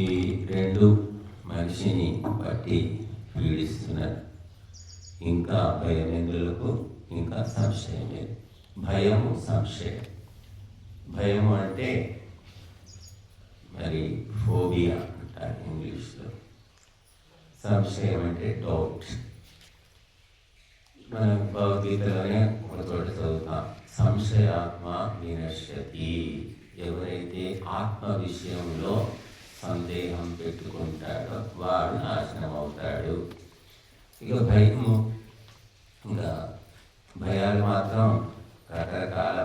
ఈ రెండు మనిషిని బట్టి పీడిస్తున్నారు. ఇంకా భయమేంద్రులకు ఇంకా సంశయం లేదు. భయము, సంశయం. భయము అంటే మరి ఫోబియా అంటారు ఇంగ్లీష్లో. సంశయం అంటే డౌట్. మనం భగవద్గీతలోనే ఒక చోట చదువుతాం, సంశయాత్మ వినశ్యతి. ఎవరైతే ఆత్మ విషయంలో సందేహం పెట్టుకుంటాడో వాడు నాశనం అవుతాడు. ఇక భయము, ఇంకా భయాలు మాత్రం రకరకాల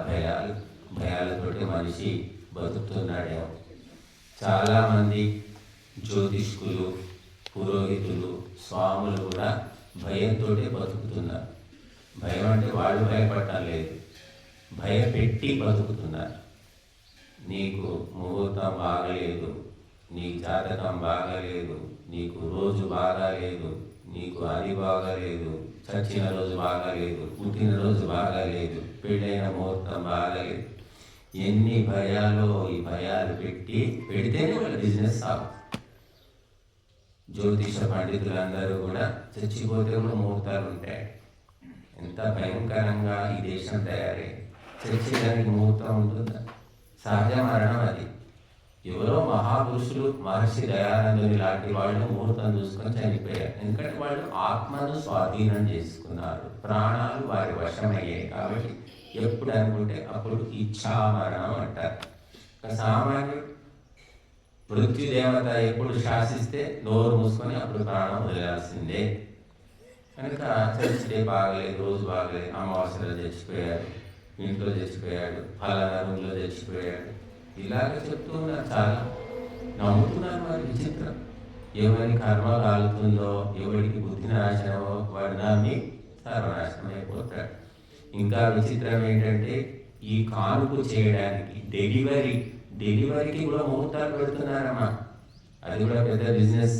భయాలతోటి మనిషి బతుకుతున్నాడేమో. చాలామంది జ్యోతిష్కులు, పురోహితులు, స్వాములు కూడా భయంతో బతుకుతున్నారు. భయం అంటే వాళ్ళు భయపడటం లేదు, భయపెట్టి బతుకుతున్నారు. నీకు ముహూర్తం బాగలేదు, నీకు జాతకం బాగాలేదు, నీకు రోజు బాగాలేదు, నీకు అది బాగాలేదు, చచ్చిన రోజు బాగాలేదు, పుట్టినరోజు బాగాలేదు, పెళ్ళైన ముహూర్తం బాగాలేదు. ఎన్ని భయాలు! ఈ భయాలు పెడితేనే వాళ్ళ బిజినెస్ సాగు. జ్యోతిష పండితులందరూ కూడా చచ్చిపోతే కూడా ముహూర్తాలు ఉంటాయి. ఎంత భయంకరంగా ఈ దేశం తయారై చచ్చేదానికి ముహూర్తం ఉంటుందా? సహజ మరణం అది. ఎవరో మహాపురుషులు, మహర్షి దయానందుని లాంటి వాళ్ళు ముహూర్తం చూసుకొని చనిపోయారు. ఎందుకంటే వాళ్ళు ఆత్మను స్వాధీనం చేసుకున్నారు, ప్రాణాలు వారి వశమయ్యాయి. కాబట్టి ఎప్పుడు అనుకుంటే అప్పుడు ఇచ్ఛామరణం అంటారు. సామాన్యుడు మృత్యుదేవత ఎప్పుడు శాసిస్తే నోరు మూసుకొని అప్పుడు ప్రాణం వదిలాల్సిందే. కనుక చచ్చితే బాగలేదు, రోజు బాగలేదు, అమావాస్యలో చచ్చిపోయాడు, ఇంట్లో చచ్చిపోయాడు, ఫలానా రూమ్లో చచ్చిపోయాడు, ఇలాగ చెప్తూ ఉన్నారు. చాలా నమ్ముతున్నారు. మరి విచిత్రం. ఎవరి కర్మ కాలుతుందో, ఎవరికి బుద్ధి నాశనమో వాడు నమ్మి సర్వనాశనం అయిపోతాడు. ఇంకా విచిత్రం ఏంటంటే ఈ కానుక చేయడానికి డెలివరీకి కూడా ముహూర్తాలు పెడుతున్నారమ్మా. అది కూడా పెద్ద బిజినెస్.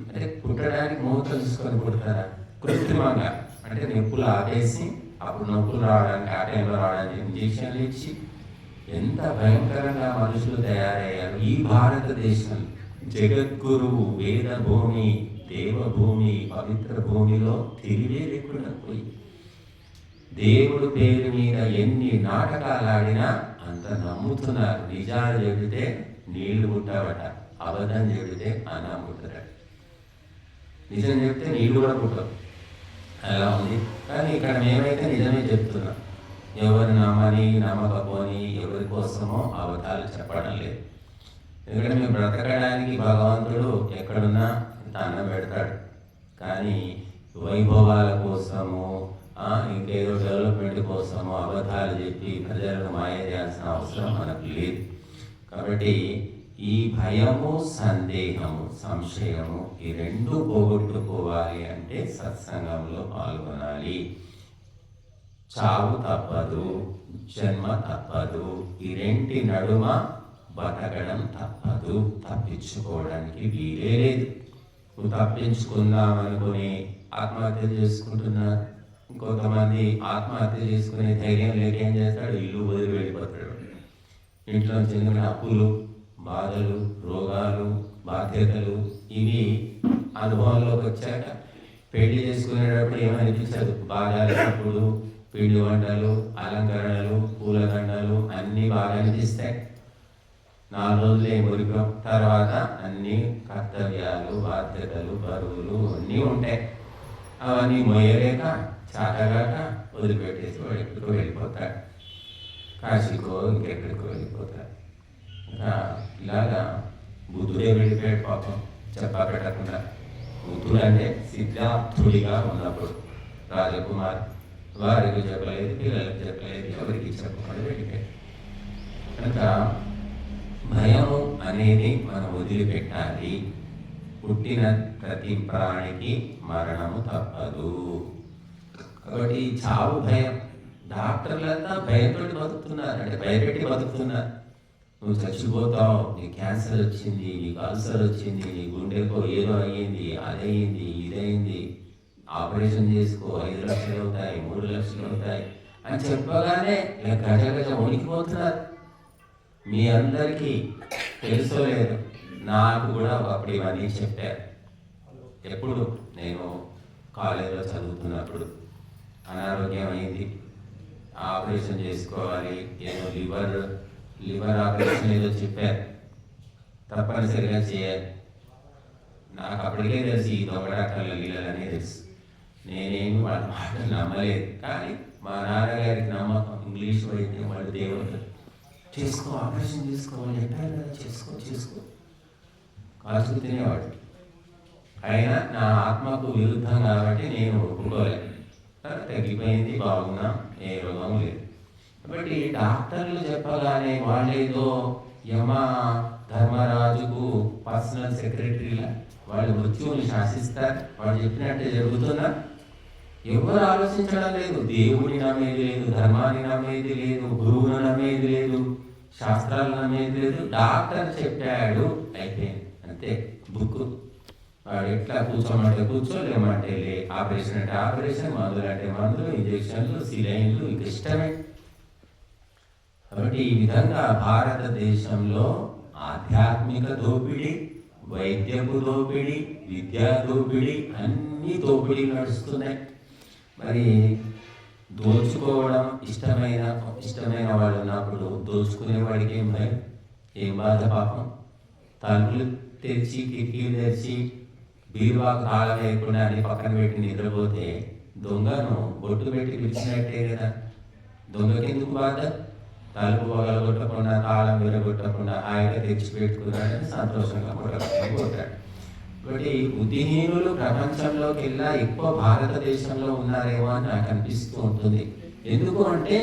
అంటే పుట్టడానికి ముహూర్తం చూసుకొని పుడతారా కృత్రిమంగా? అంటే నొప్పులు ఆపేసి అప్పుడు నొప్పులు రావడానికి, ఆ టైంలో రావడానికి ఇంజక్షన్లు ఇచ్చి ఎంత భయంకరంగా మనుషులు తయారయ్యారు. ఈ భారతదేశం జగద్గురువు, వేదభూమి, దేవభూమి, పవిత్ర భూమిలో తిరిగే లేకుండా పోయి దేవుడు పేరు మీద ఎన్ని నాటకాలు ఆడినా అంత నమ్ముతున్నారు. నిజాలు చెబితే నీళ్లు పుట్టావట, అబద్ధం చెబితే అన్నం పుట్టరట. నిజం చెప్తే నీళ్లు కూడా పుట్టవు, అలా ఉంది. కానీ ఇక్కడ మేమైతే నిజమే చెప్తున్నాం. ఎవరి నమ్మని నమ్మకపోని ఎవరి కోసమో అబద్ధాలు చెప్పడం లేదు. ఎందుకంటే మేము బ్రతకడానికి భగవంతుడు ఎక్కడున్నా అన్నం పెడతాడు. కానీ వైభవాల కోసము, ఇంకేదో డెవలప్మెంట్ కోసము అబద్ధాలు చెప్పి ప్రజలను మాయ చేయాల్సిన అవసరం మనకు లేదు. కాబట్టి ఈ భయము, సందేహము, సంశయము ఈ రెండు పోగొట్టుకోవాలి అంటే సత్సంగంలో పాల్గొనాలి. చావు తప్పదు, జన్మ తప్పదు. ఈ రెంటి నడుమ బతకడం తప్పదు. తప్పించుకోవడానికి వీలే లేదు. నువ్వు తప్పించుకుందామనుకుని ఆత్మహత్య చేసుకుంటున్నారు. ఇంకొంతమంది ఆత్మహత్య చేసుకునే ధైర్యం లేక ఏం చేస్తాడు, ఇల్లు వదిలి వెళ్ళిపోతాడు. ఇంట్లో చెందిన అప్పులు, బాధలు, రోగాలు, బాధ్యతలు ఇవి అనుభవంలోకి వచ్చాక పెళ్లి చేసుకునేటప్పుడు ఏమనిపించదు. బాగా లేనప్పుడు పిండి వంటలు, అలంకరణలు, పూలదండలు అన్నీ బాగా అనిపిస్తాయి. 4 రోజులే మురికం. తర్వాత అన్ని కర్తవ్యాలు, బాధ్యతలు, బరువులు అన్నీ ఉంటాయి. అవన్నీ మొయ్యలేక చాటగాక వదిలిపెట్టేసి వాడు ఎక్కడికో వెళ్ళిపోతాడు. కాశీకో ఇంకెక్కడికో వెళ్ళిపోతాడు. ఇలాగా బుద్ధుడే వెళ్ళిపోయాడు పాపం, చెప్పా పెట్టకుండా. బుద్ధుడు అంటే సిద్ధార్థుడిగా ఉన్నప్పుడు రాజకుమార్ వారికి చెప్పలేదు, పిల్లలకు చెప్పలేదు, ఎవరికి చెప్పకుండా వెళ్ళిపోయాడు. కనుక భయము అనేది మనం వదిలిపెట్టాలి. పుట్టిన ప్రతి ప్రాణికి మరణము తప్పదు. కాబట్టి చావు భయం. డాక్టర్లంతా భయంతో బతుకుతున్నారు, అంటే భయపెట్టి బతుకుతున్నారు. నువ్వు చచ్చిపోతావు, నీకు క్యాన్సర్ వచ్చింది, నీకు అల్సర్ వచ్చింది, నీ గుండెకో ఏదో అయ్యింది, అదయింది, ఇదైంది, ఆపరేషన్ చేసుకో, 5 లక్షలు అవుతాయి, 3 లక్షలు అవుతాయి అని చెప్పగానే గజ గజ వణికిపోతున్నారు. మీ అందరికీ తెలుసో లేదు, నాకు కూడా అప్పుడు ఇవన్నీ చెప్పారు. ఎప్పుడు నేను కాలేజీలో చదువుతున్నప్పుడు అనారోగ్యం అయింది, ఆపరేషన్ చేసుకోవాలి, ఏదో లివర్ ఆపరేషన్ ఏదో చెప్పారు, తప్పనిసరిగా చేయాలి. నాకు అప్పటికే తెలిసి ఈ దొంగడాటలు లీలనే తెలుసు. నేనేమి వాళ్ళ మాటలు నమ్మలేదు. కానీ మా నాన్నగారికి నమ్మకం, ఇంగ్లీష్ వైద్యం, వాళ్ళు దేవుడు చేసుకో, ఆపరేషన్ చేసుకోవాలి చెప్పారు కదా, చేసుకో కాల్చుకు తినేవాడు. అయినా నా ఆత్మకు విరుద్ధం కాబట్టి నేను ఒప్పుకోలేదు. తగ్గిపోయింది, బాగున్నా, ఏ రోగం లేదు. కాబట్టి డాక్టర్లు చెప్పగానే వాళ్ళేదో యమ ధర్మరాజుకు పర్సనల్ సెక్రటరీలా వాళ్ళు మృత్యువుని శాసిస్తారు. వాళ్ళు చెప్పినట్టే జరుగుతున్నా ఎవరు ఆలోచించడం లేదు. దేవుడిని నమ్మేది లేదు, ధర్మాన్ని నమ్మేది లేదు, గురువును నమ్మేది లేదు, శాస్త్రాలు నమ్మేది లేదు. డాక్టర్ చెప్పాడు అయిపోయింది అంతే. బుక్ వాడు ఎట్లా కూర్చోమంటే కూర్చో, లేమంటే లే, ఆపరేషన్ అంటే ఆపరేషన్, మందులు అంటే మందులు, ఇంజక్షన్లు, సిలైన్లు, ఇంక ఇష్టమే. కాబట్టి ఈ విధంగా భారతదేశంలో ఆధ్యాత్మిక దోపిడీ, వైద్యపు దోపిడీ, విద్యా దోపిడీ, అన్ని దోపిడీలు నడుస్తున్నాయి. మరి దోచుకోవడం ఇష్టమైన వాళ్ళు ఉన్నప్పుడు దోచుకునేవాడికి ఏం భయం, ఏం బాధ పాపం. తలుపులు తెరిచి కిటికీలు తెరిచి బీరువాకు తాళం వేయకుండా అని పక్కన పెట్టి నిద్రపోతే దొంగను బొట్టు పెట్టి పిలిచినట్టే కదా. దొంగకి ఎందుకు బాధ? తలుపు పగలగొట్టకుండా, తాళం విరగొట్టకుండా హాయిగా తెచ్చి పెట్టుకున్నాడని సంతోషంగా కొట్టాడు. కాబట్టి బుద్ధిహీనులు ప్రపంచంలోకి వెళ్ళా ఎక్కువ భారతదేశంలో ఉన్నారేమో అని నాకు అనిపిస్తూ ఉంటుంది. ఎందుకు అంటే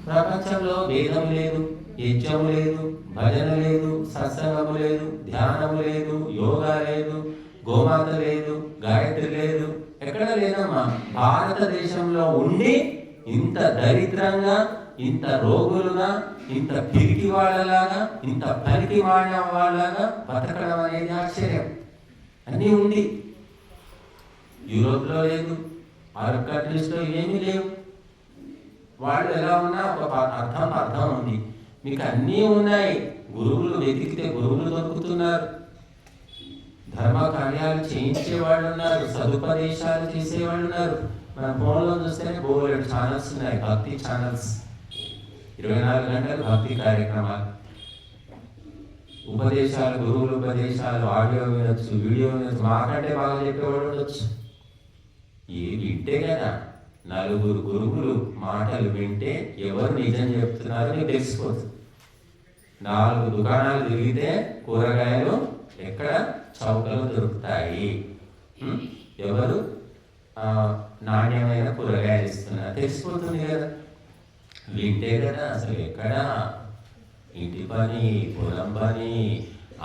ప్రపంచంలో వేదం లేదు, యజ్ఞం లేదు, భజన లేదు, సత్సంగము లేదు, ధ్యానము లేదు, యోగా లేదు, గోమాత లేదు, గాయత్రి లేదు, ఎక్కడ లేదమ్మా. భారతదేశంలో ఉండి ఇంత దరిద్రంగా, ఇంత రోగులుగా, ఇంత పిరికి వాళ్ళలాగా, ఇంత పనికి మాడిన వాళ్ళలాగా బతకడం అనేది ఆశ్చర్యం. అన్నీ ఉంది. యూరోప్లో లేదు, అరబ్ కంట్రీస్లో ఇవేమీ లేవు. వాళ్ళు ఎలా ఉన్నా ఒక అర్థం ఉంది. మీకు అన్నీ ఉన్నాయి. గురువులు వెతికితే గురువులు దొరుకుతున్నారు, ధర్మ కార్యాలు చేయించేవాళ్ళు ఉన్నారు, సదుపదేశాలు చేసేవాళ్ళు ఉన్నారు. మన ఫోన్లో చూస్తేనే బోలెడు ఛానల్స్ ఉన్నాయి, భక్తి ఛానల్స్, 24 గంటలు భక్తి కార్యక్రమాలు, ఉపదేశాలు, గురువుల ఉపదేశాలు, ఆడియో వినొచ్చు, వీడియో వినొచ్చు. మాకంటే బాగా చెప్పేవాడు ఉండొచ్చు. వింటే కదా, 4 గురువులు మాటలు వింటే ఎవరు నిజం చెప్తున్నారో నీకు తెలిసిపోతుంది. 4 దుకాణాలు తిరిగితే కూరగాయలు ఎక్కడ చౌకలు దొరుకుతాయి, ఎవరు నాణ్యమైన కూరగాయలు ఇస్తున్నారు తెలిసిపోతుంది కదా. వింటే కదా అసలు ఎక్కడ ఇంటి పని, పొలం పని,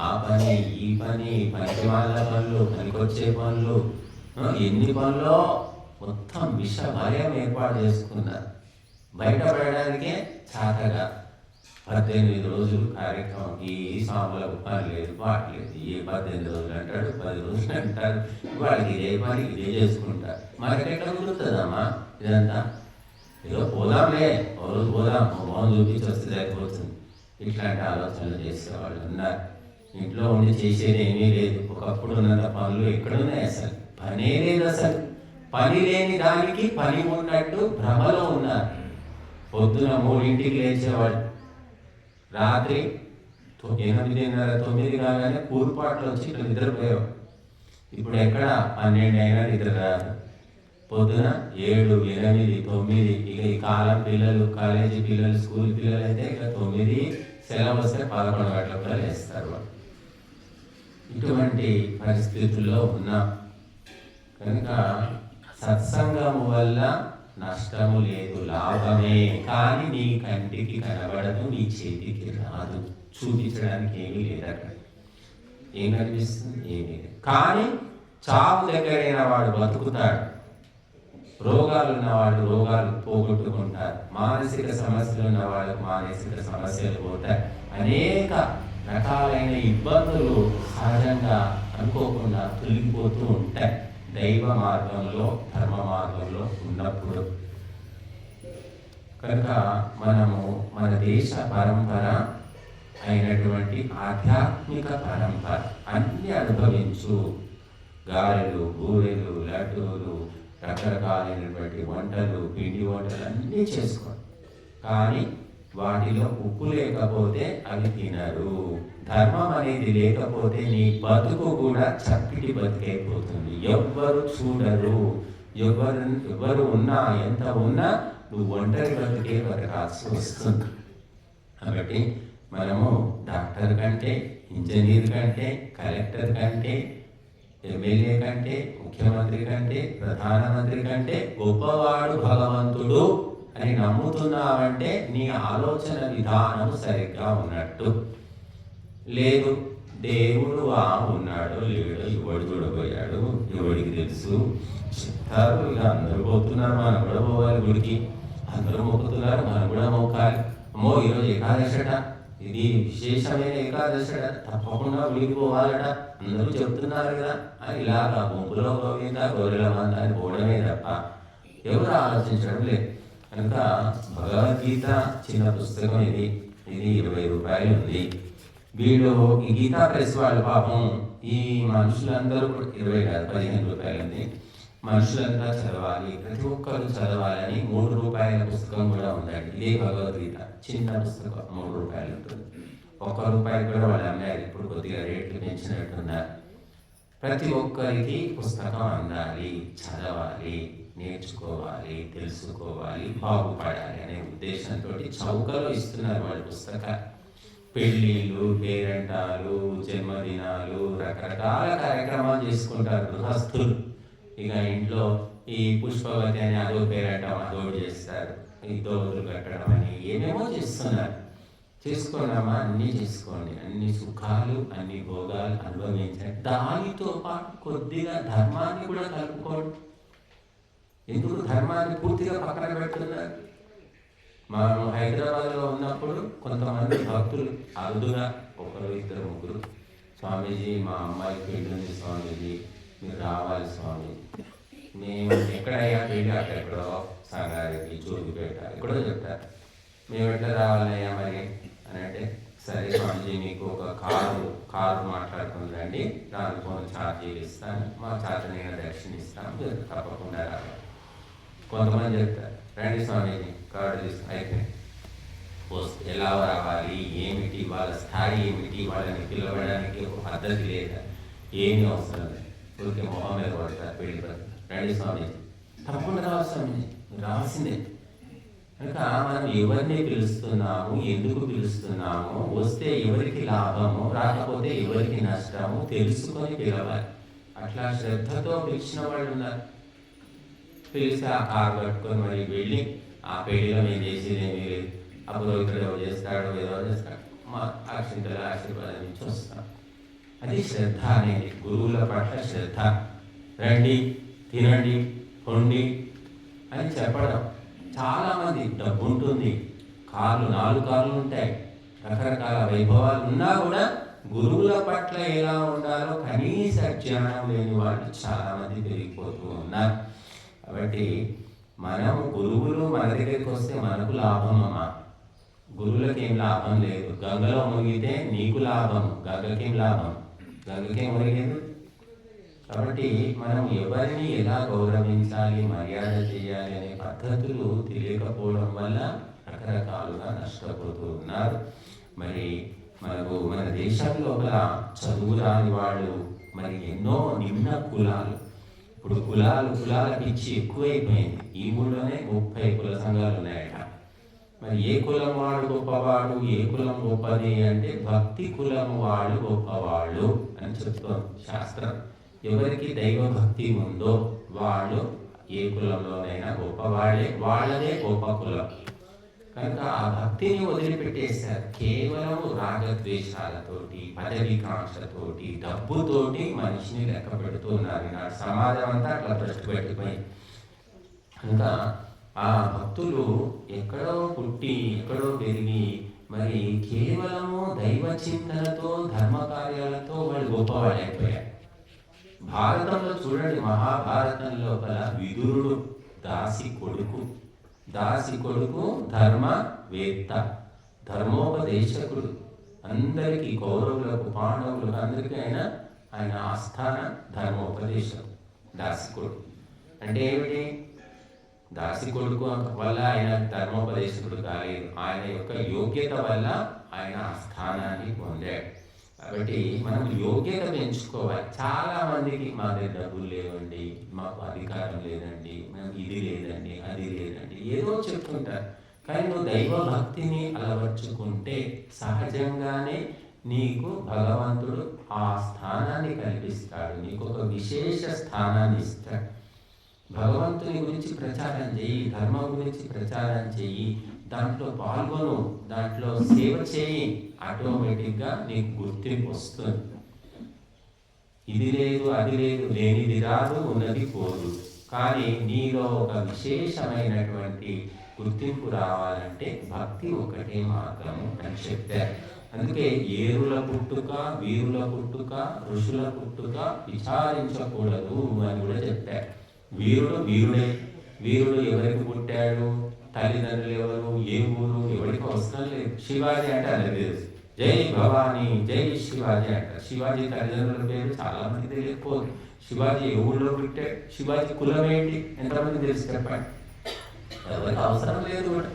ఆ పని, ఈ పని, పనికి వాళ్ళ పనులు, పనికొచ్చే పనులు, ఎన్ని పనులో మొత్తం విష భయం ఏర్పాటు చేసుకున్నారు. బయటపడడానికే చాతగా 18 రోజులు కార్యక్రమం. ఈ స్వాములకు పని లేదు, పాట లేదు. ఏ 18 రోజులు అంటాడు, 10 రోజులు అంటారు. వాళ్ళకి ఇదే పని, ఇదే చేసుకుంటారు. మనకెట్లా కుదురుతుందమ్మా ఇదంతా? ఏదో పోదాంలే, ఓ రోజు పోదాం, మొహం చూపించి వస్తే సరిపోతుంది. ఇట్లాంటి ఆలోచనలు చేసేవాళ్ళు ఉన్నారు. ఇంట్లో ఉండి చేసేది ఏమీ లేదు. ఒకప్పుడు ఉన్నంత పనులు ఎక్కడున్నాయి? అసలు పనే లేదు. అసలు పని లేని దానికి పని ఉన్నట్టు భ్రమలో ఉన్నారు. పొద్దున 3ంటికి లేచేవాడు, రాత్రి 8:30, 9 కాగానే కూరుపాట్లు వచ్చి ఇట్లా నిద్రపోయావు. ఇప్పుడు ఎక్కడ 12 అయినా నిద్ర రాదు. పొద్దున 7, 8, 9, ఇక ఈ కాలం పిల్లలు, కాలేజీ పిల్లలు, స్కూల్ పిల్లలు అయితే ఇక 9, సెలవు వస్తే 11 గంటలకు కూడా లేస్తారు వాళ్ళు. ఇటువంటి పరిస్థితుల్లో ఉన్నాం. కనుక సత్సంగము వల్ల నష్టము లేదు, లాభమే. కానీ నీ కంటికి కనబడదు, నీ చేతికి రాదు, చూపించడానికి ఏమీ లేదు. అక్కడ ఏం కనిపిస్తుంది? ఏమీ లేదు. కానీ చావు దగ్గరైన వాడు బతుకుతాడు, రోగాలు ఉన్నవాళ్ళు రోగాలు పోగొట్టుకుంటారు, మానసిక సమస్యలు ఉన్న వాళ్ళకు మానసిక సమస్యలు పోతాయి. అనేక రకాలైన ఇబ్బందులు సహజంగా అనుకోకుండా తొలగిపోతూ ఉంటాయి దైవ మార్గంలో, ధర్మ మార్గంలో ఉన్నప్పుడు. కనుక మనము మన దేశ పరంపర అయినటువంటి ఆధ్యాత్మిక పరంపర. అన్ని అనుభవించు. గారెలు, బూరెలు, లడ్డూలు, రకరకాలైనటువంటి వంటలు, పిండి వంటలు అన్నీ చేసుకోండి. కానీ వాటిలో ఉప్పు లేకపోతే అవి తినరు. ధర్మం అనేది లేకపోతే నీ బతుకు కూడా చప్పిటి బతికైపోతుంది. ఎవ్వరు చూడరు. ఎవరు ఉన్నా, ఎంత ఉన్నా నువ్వు ఒంటరి బతికే బతకాల్సి వస్తుంది. కాబట్టి మనము డాక్టర్ కంటే, ఇంజనీర్ కంటే, కలెక్టర్ కంటే, ఎమ్మెల్యే కంటే, ముఖ్యమంత్రి కంటే, ప్రధానమంత్రి కంటే గొప్పవాడు భగవంతుడు అని నమ్ముతున్నావంటే నీ ఆలోచన విధానం సరిగ్గా ఉన్నట్టు. లేదు, దేవుడు ఉన్నాడో లేడో ఎవడు చూడబోయాడు, ఎవడికి తెలుసు చెప్తారు. ఇలా అందరూ పోతున్నారు, మనం కూడా పోవాలి గుడికి. అందరూ మొక్కుతున్నారు, మనం కూడా మొక్కాలి. అమ్మో ఈరోజు ఏకాదశట, ఇది విశేషమైన ఏకాదశట, తప్పకుండా గుడికి పోవాలట, అందరూ చెప్తున్నారు కదా అని ఇలాగా గుంపులో గోవింద గొర్రెల మంద అని పోవడమే తప్ప ఎవరు ఆలోచించడం లేదు. కనుక భగవద్గీత చిన్న పుస్తకం ఇది 20 రూపాయలు ఉంది. వీళ్ళు ఈ గీతా ప్రెస్ వాళ్ళు పాపం ఈ మనుషులందరూ 20 కాదు 15 రూపాయలు ఉంది. మనుషులంతా చదవాలి, ప్రతి ఒక్కరు చదవాలని 3 రూపాయల పుస్తకం కూడా ఉందండి. ఇదే భగవద్గీత చిన్న పుస్తకం 3 రూపాయలు ఉంటుంది. 1 రూపాయి కూడా వాళ్ళు అమ్మారు. ఇప్పుడు కొద్దిగా రేట్లు పెంచినట్టున్నారు. ప్రతి ఒక్కరికి పుస్తకం అందాలి, చదవాలి, నేర్చుకోవాలి, తెలుసుకోవాలి, బాగుపడాలి అనే ఉద్దేశంతో చౌకలో ఇస్తున్నారు వాళ్ళు పుస్తకాలు. పెళ్ళిళ్ళు, పేరెంటాలు, జన్మదినాలు, రకరకాల కార్యక్రమాలు చేసుకుంటారు గృహస్థులు. ఇక ఇంట్లో ఈ పుష్పవతి అని అదో పేరటం అదోటి చేస్తారు, ఈ దోతులు కట్టడం అని ఏమేమో చేస్తున్నారు. చేసుకున్నామా, అన్నీ చేసుకోండి, అన్ని సుఖాలు అన్ని భోగాలు అనుభవించండి. దానితో పాటు కొద్దిగా ధర్మాన్ని కూడా కలుపుకోండి. ఎందుకు ధర్మాన్ని పూర్తిగా పక్కన పెడుతున్నారు? మనం హైదరాబాద్లో ఉన్నప్పుడు కొంతమంది భక్తులు అరుదుగా 1, 2, 3 స్వామీజీ మా అమ్మాయి పెళ్ళి ఉంది స్వామీజీ, మీరు రావాలి స్వామి. మేము ఎక్కడయ్యా పెళ్ళి, అక్కడెక్కడో సంగారెడ్డి, చూరుపేట ఎక్కడో చెప్తారు. మేము ఎట్లా రావాలయ్యా మరి అని అంటే, సరే స్వామీజీ మీకు ఒక కారు మాట్లాడుకుందండి, దానికి కొన్ని ఛార్జీలు ఇస్తాను, మా ఛార్జీనైనా దర్శనిస్తాను, మీరు తప్పకుండా రావాలి. కొంతమంది చెప్తారు, రండి స్వామీజీ కార్డు తీసుకుని అయిపోయింది. ఎలా రావాలి, ఏమిటి, వాళ్ళ స్థాయి ఏమిటి, వాళ్ళని పిలవడానికి ఒక పద్ధతి లేదా, ఏమీ అవసరం లేదు. ఊరికే మొహం మీద పడతారు పెళ్లి పడతారు. రండి స్వామీజీ, తప్పకుండా రావాలి స్వామీజీ, రావాల్సిందే. కనుక మనం ఎవరిని పిలుస్తున్నాము, ఎందుకు పిలుస్తున్నాము, వస్తే ఎవరికి లాభము, రాకపోతే ఎవరికి నష్టము తెలుసుకొని పిలవాలి. అట్లా శ్రద్ధతో పిలిచిన వాళ్ళు ఉన్నారు. పిలిస్తే ఆ కారు కట్టుకొని మరి వెళ్ళి ఆ పెళ్లిలో మేము చేసేది ఏమీ లేదు, అప్పుడు ఇక్కడ చేస్తాడు ఏదో చేస్తాడు, మా అక్షింతల ఆశీర్వాదం నుంచి వస్తాం. అది శ్రద్ధ అనేది, గురువుల పట్ల శ్రద్ధ. రండి, తినండి, పొండి అని చెప్పడం. చాలామంది డబ్బు ఉంటుంది, 4 కార్లు ఉంటాయి, రకరకాల వైభవాలు ఉన్నా కూడా గురువుల పట్ల ఎలా ఉండాలో కనీస జ్ఞానం లేని వాళ్ళు చాలామంది పెరిగిపోతూ ఉన్నారు. కాబట్టి మనం గురువులు మన దగ్గరికి వస్తే మనకు లాభం అమ్మా, గురువులకి ఏం లాభం లేదు. గంగలో మునిగితే నీకు లాభం, గంగకేం లాభం, గంగకేం మునిగేది. కాబట్టి మనం ఎవరిని ఎలా గౌరవించాలి, మర్యాద చేయాలి అనే పద్ధతులు తెలియకపోవడం వల్ల రకరకాలుగా నష్టపోతూ ఉన్నారు. మరి మన దేశం లోపల చదువు రాని వాళ్ళు మరి ఎన్నో నిమ్న కులాలు, ఇప్పుడు కులాల పిచ్చి ఎక్కువైపోయింది. ఈ ఊళ్ళోనే 30 కుల సంఘాలు ఉన్నాయట. మరి ఏ కులం వాడు గొప్పవాడు, ఏ కులం గొప్పది అంటే భక్తి కులం వాడు గొప్పవాళ్ళు అని చెప్తోంది శాస్త్రం. ఎవరికి దైవ భక్తి ఉందో వాళ్ళు ఏ కులంలోనైనా గొప్పవాళ్ళే, వాళ్ళదే గొప్ప కులం. కనుక ఆ భక్తిని వదిలిపెట్టేశారు. కేవలం రాగద్వేషాలతోటి, పదవికాంక్షతోటి, డబ్బుతోటి మనిషిని లెక్క పెడుతున్నారు. ఈనాడు సమాజం అంతా అట్లా భ్రష్టు పెట్టిపోయింది. కనుక ఆ భక్తులు ఎక్కడో పుట్టి ఎక్కడో పెరిగి మరి కేవలము దైవ చింతనతో ధర్మ కార్యాలతో వాళ్ళు గొప్పవాళ్ళైపోయారు. భారతంలో చూడండి, మహాభారతం లోపల విదురుడు దాసి కొడుకు ధర్మవేత్త, ధర్మోపదేశకుడు. అందరికీ, కౌరవులకు, పాండవులకు అందరికీ ఆయన ఆస్థాన ధర్మోపదేశం. దాసికుడు అంటే ఏమిటి? దాసికుడుకు వల్ల ఆయన ధర్మోపదేశకుడు కాలేదు, ఆయన యొక్క యోగ్యత వల్ల ఆయన ఆ స్థానాన్ని పొందాడు. కాబట్టి మనం యోగ్యత పెంచుకోవాలి. చాలా మందికి మా దగ్గర డబ్బులు లేవండి, మాకు అధికారం లేదండి, మేము ఇది లేదండి, అది లేదండి, ఏదో చెప్తుంటారు. కానీ నువ్వు దైవ భక్తిని అలవర్చుకుంటే సహజంగానే నీకు భగవంతుడు ఆ స్థానాన్ని కల్పిస్తాడు, నీకు ఒక విశేష స్థానాన్ని ఇస్తాడు. భగవంతుని గురించి ప్రచారం చెయ్యి, ధర్మం గురించి ప్రచారం చెయ్యి, దాంట్లో పాల్గొను, దాంట్లో సేవ చేయి, ఆటోమేటిక్గా నీకు గుర్తింపు వస్తుంది. ఇది లేదు, అది లేదు, లేనిది రాదు, ఉన్నది పోదు. కానీ నీలో ఒక విశేషమైనటువంటి గుర్తింపు రావాలంటే భక్తి ఒకటే మార్గము అని చెప్పారు. అందుకే ఏరుల పుట్టుక, వీరుల పుట్టుక, ఋషుల పుట్టుక విచారించకూడదు అని కూడా చెప్పారు. వీరుడు వీరుడే. వీరుడు ఎవరికి పుట్టాడు, తల్లిదండ్రులు ఎవరు, ఏ ఊరు, ఎవరికి అవసరం లేదు. శివాజీ అంటే అందరికీ తెలుసు, జై భవానీ, జై శివాజీ అంటారు. శివాజీ తల్లిదండ్రుల పేరు చాలా మంది తెలియకపోదు. శివాజీ ఏ ఊళ్ళో పుట్టాడు, శివాజీ కులం ఏంటి, ఎంతమంది తెలుసు చెప్పండి? ఎవరికి అవసరం లేదు కూడా.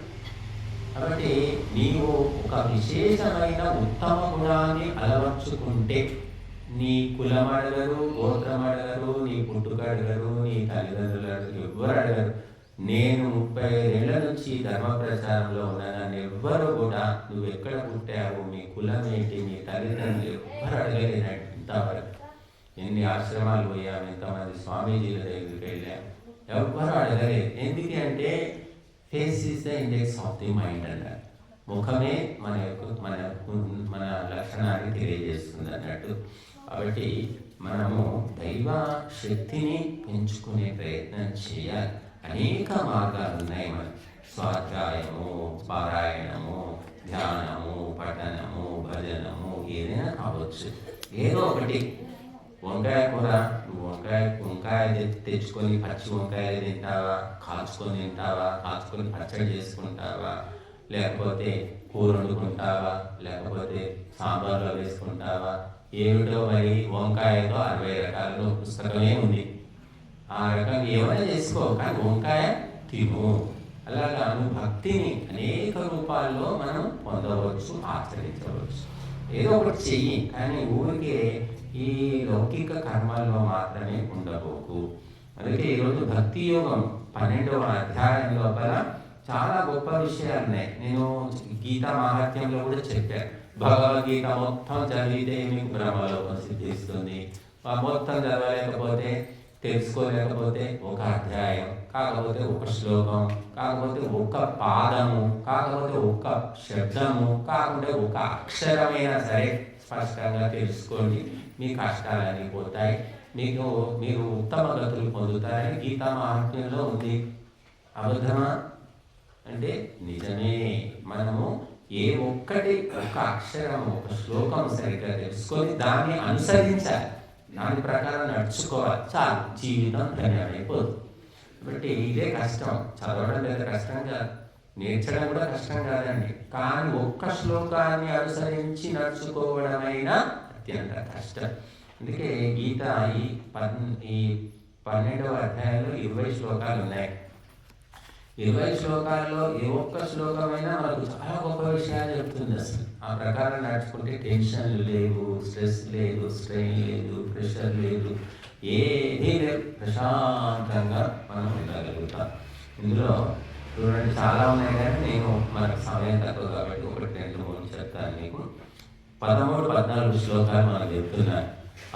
కాబట్టి నీవు ఒక విశేషమైన ఉత్తమ గుణాన్ని అలవర్చుకుంటే నీ కులం అడగరు, గోత్రం అడగరు, నీ పుట్టుక అడగరు, నీ తల్లిదండ్రులు అడగరు, ఎవ్వరు అడగరు. నేను 35 ఏళ్ల నుంచి ధర్మ ప్రచారంలో ఉన్నాను, ఎవ్వరు కూడా నువ్వు ఎక్కడ పుట్టావు, మీ కులం ఏంటి, మీ తల్లిదండ్రులు ఎవ్వరు అడగలేదండి ఇంతవరకు. ఎన్ని ఆశ్రమాలు పోయాము, ఎంతమంది స్వామీజీల దగ్గరికి వెళ్ళాము, ఎవ్వరు అడగలేదు. ఎందుకంటే face is the index of the mind అన్నారు. ముఖమే మన యొక్క మన లక్షణాన్ని తెలియజేస్తుంది అన్నట్టు. కాబట్టి మనము దైవ శక్తిని పెంచుకునే ప్రయత్నం చేయాలి. అనేక మార్గాలు ఉన్నాయి. మన స్వాధ్యాయము, పారాయణము, ధ్యానము, పఠనము, భజనము, ఏదైనా కావచ్చు. ఏదో ఒకటి. వంకాయ కూర, నువ్వు వంకాయ తెచ్చుకొని పచ్చి వంకాయలు తింటావా, కాల్చుకొని తింటావా, కాల్చుకొని పచ్చడి చేసుకుంటావా, లేకపోతే కూర వండుకుంటావా, లేకపోతే సాంబార్లో వేసుకుంటావా, ఏమిటో మరి వంకాయతో 60 రకాలలో పుస్తకమే ఉంది. ఆ రకంగా ఏమైనా చేసుకో, కానీ వంకాయ తిను. అలాగా భక్తిని అనేక రూపాల్లో మనం పొందవచ్చు, ఆచరించవచ్చు. ఏదో ఒకటి చెయ్యి, కానీ ఊరికే ఈ లౌకిక కర్మల్లో మాత్రమే ఉండబోకు. అందుకే ఈరోజు భక్తి యోగం 12వ అధ్యాయం లోపల చాలా గొప్ప విషయాలు ఉన్నాయి. నేను గీతా మహాత్మ్యంలో కూడా చెప్పాను. భగవద్గీత మొత్తం చదివితే మీకు బ్రహ్మలోకం సిద్ధిస్తుంది. మొత్తం చదవలేకపోతే, తెలుసుకోలేకపోతే ఒక అధ్యాయం, కాకపోతే ఒక శ్లోకం, కాకపోతే ఒక పాదము, కాకపోతే ఒక శబ్దము, కాకుంటే ఒక అక్షరమైనా సరే స్పష్టంగా తెలుసుకోండి. మీ కష్టాలన్నీ పోతాయి, మీరు ఉత్తమ గతులు పొందుతారని గీతా మహాత్మ్యంలో ఉంది. అబద్ధమా అంటే నిజమే. మనము ఏ ఒక్కటి, ఒక అక్షరం, ఒక శ్లోకం సరిగ్గా తెలుసుకొని దాన్ని అనుసరించాలి, దాని ప్రకారం నడుచుకోవాలి, చాలు, జీవితం ధన్యమైపోతుంది. కాబట్టి ఇదే కష్టం. చదవడం లేదా కష్టం కాదు, నేర్చడం కూడా కష్టం కాదండి. కానీ ఒక్క శ్లోకాన్ని అనుసరించి నడుచుకోవడమైనా అత్యంత కష్టం. అందుకే గీత ఈ 12వ అధ్యాయంలో 20 శ్లోకాలు ఉన్నాయి. 20 శ్లోకాల్లో ఏ ఒక్క శ్లోకమైనా మనకు చాలా గొప్ప విషయాలు చెప్తుంది. అసలు ఆ ప్రకారం నడుచుకుంటే టెన్షన్లు లేవు, స్ట్రెస్ లేదు, స్ట్రెయిన్ లేదు, ప్రెషర్ లేదు, ఏదీ లేదు, ప్రశాంతంగా మనం ఉండగలుగుతాం. ఇందులో చూడండి చాలా ఉన్నాయి, కానీ నేను మనకు సమయం తక్కువ కాబట్టి 1, 2, 3 చెప్తాను మీకు. 13, 14 శ్లోకాలు మనకు చెప్తున్నాను.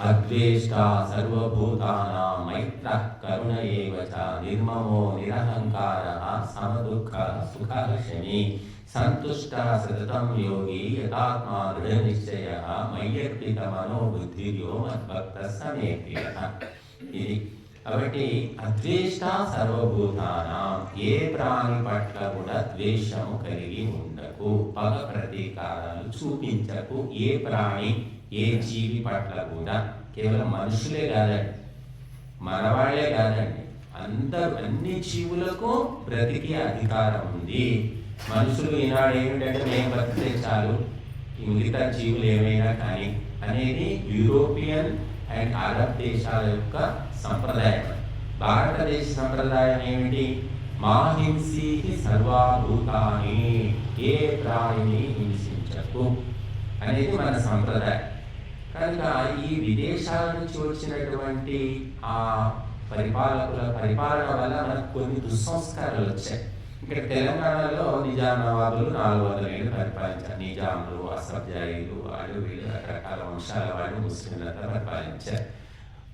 అద్వేష్ట సర్వభూతానాం మైత్రః కరుణ ఏవ చ నిర్మమో నిరహంకారః సమదుఃఖ సుఖాశని సంతుష్టః సతతం యోగి యథాత్మా దృఢనిశ్చయః మయ్యర్పిత మనోబుద్ధిర్యో మద్భక్తః సమే ప్రియః. ఇది కాబట్టి అద్వేష్ట సర్వభూతానాం, ఏ ప్రాణి పట్ల కూడా ద్వేషము కలిగి ఉండకు, పగ ప్రతీకారాలు చూపించకు. ఏ ప్రాణి, ఏ జీవి పట్ల కూడా, కేవలం మనుషులే కాదండి, మనవాళ్లే కాదండి, అన్ని జీవులకు బ్రతికే అధికారం ఉంది. మనుషులు ఈనాడు ఏమిటంటే మేము బతికే చాలు, మిగతా జీవులు ఏమైనా కానీ అనేది యూరోపియన్ అండ్ అరబ్ దేశాల యొక్క సంప్రదాయం. భారతదేశ సంప్రదాయం ఏమిటి? మా హింసి సర్వభూతాని, ఏ ప్రాణిని హింసించకు అనేది మన సంప్రదాయం. కనుక ఈ విదేశాల నుంచి వచ్చినటువంటి ఆ పరిపాలకుల పరిపాలన వల్ల మనకు కొన్ని దుస్సంస్కారాలు వచ్చాయి. ఇక్కడ తెలంగాణలో నిజాం నవాబులు 400 ఏళ్ళు పరిపాలించారు. నిజాంలు, అసబ్జాయిలు, వాళ్ళు వీళ్ళు రకరకాల వంశాల వాళ్ళు ముస్లింలంతా పరిపాలించారు.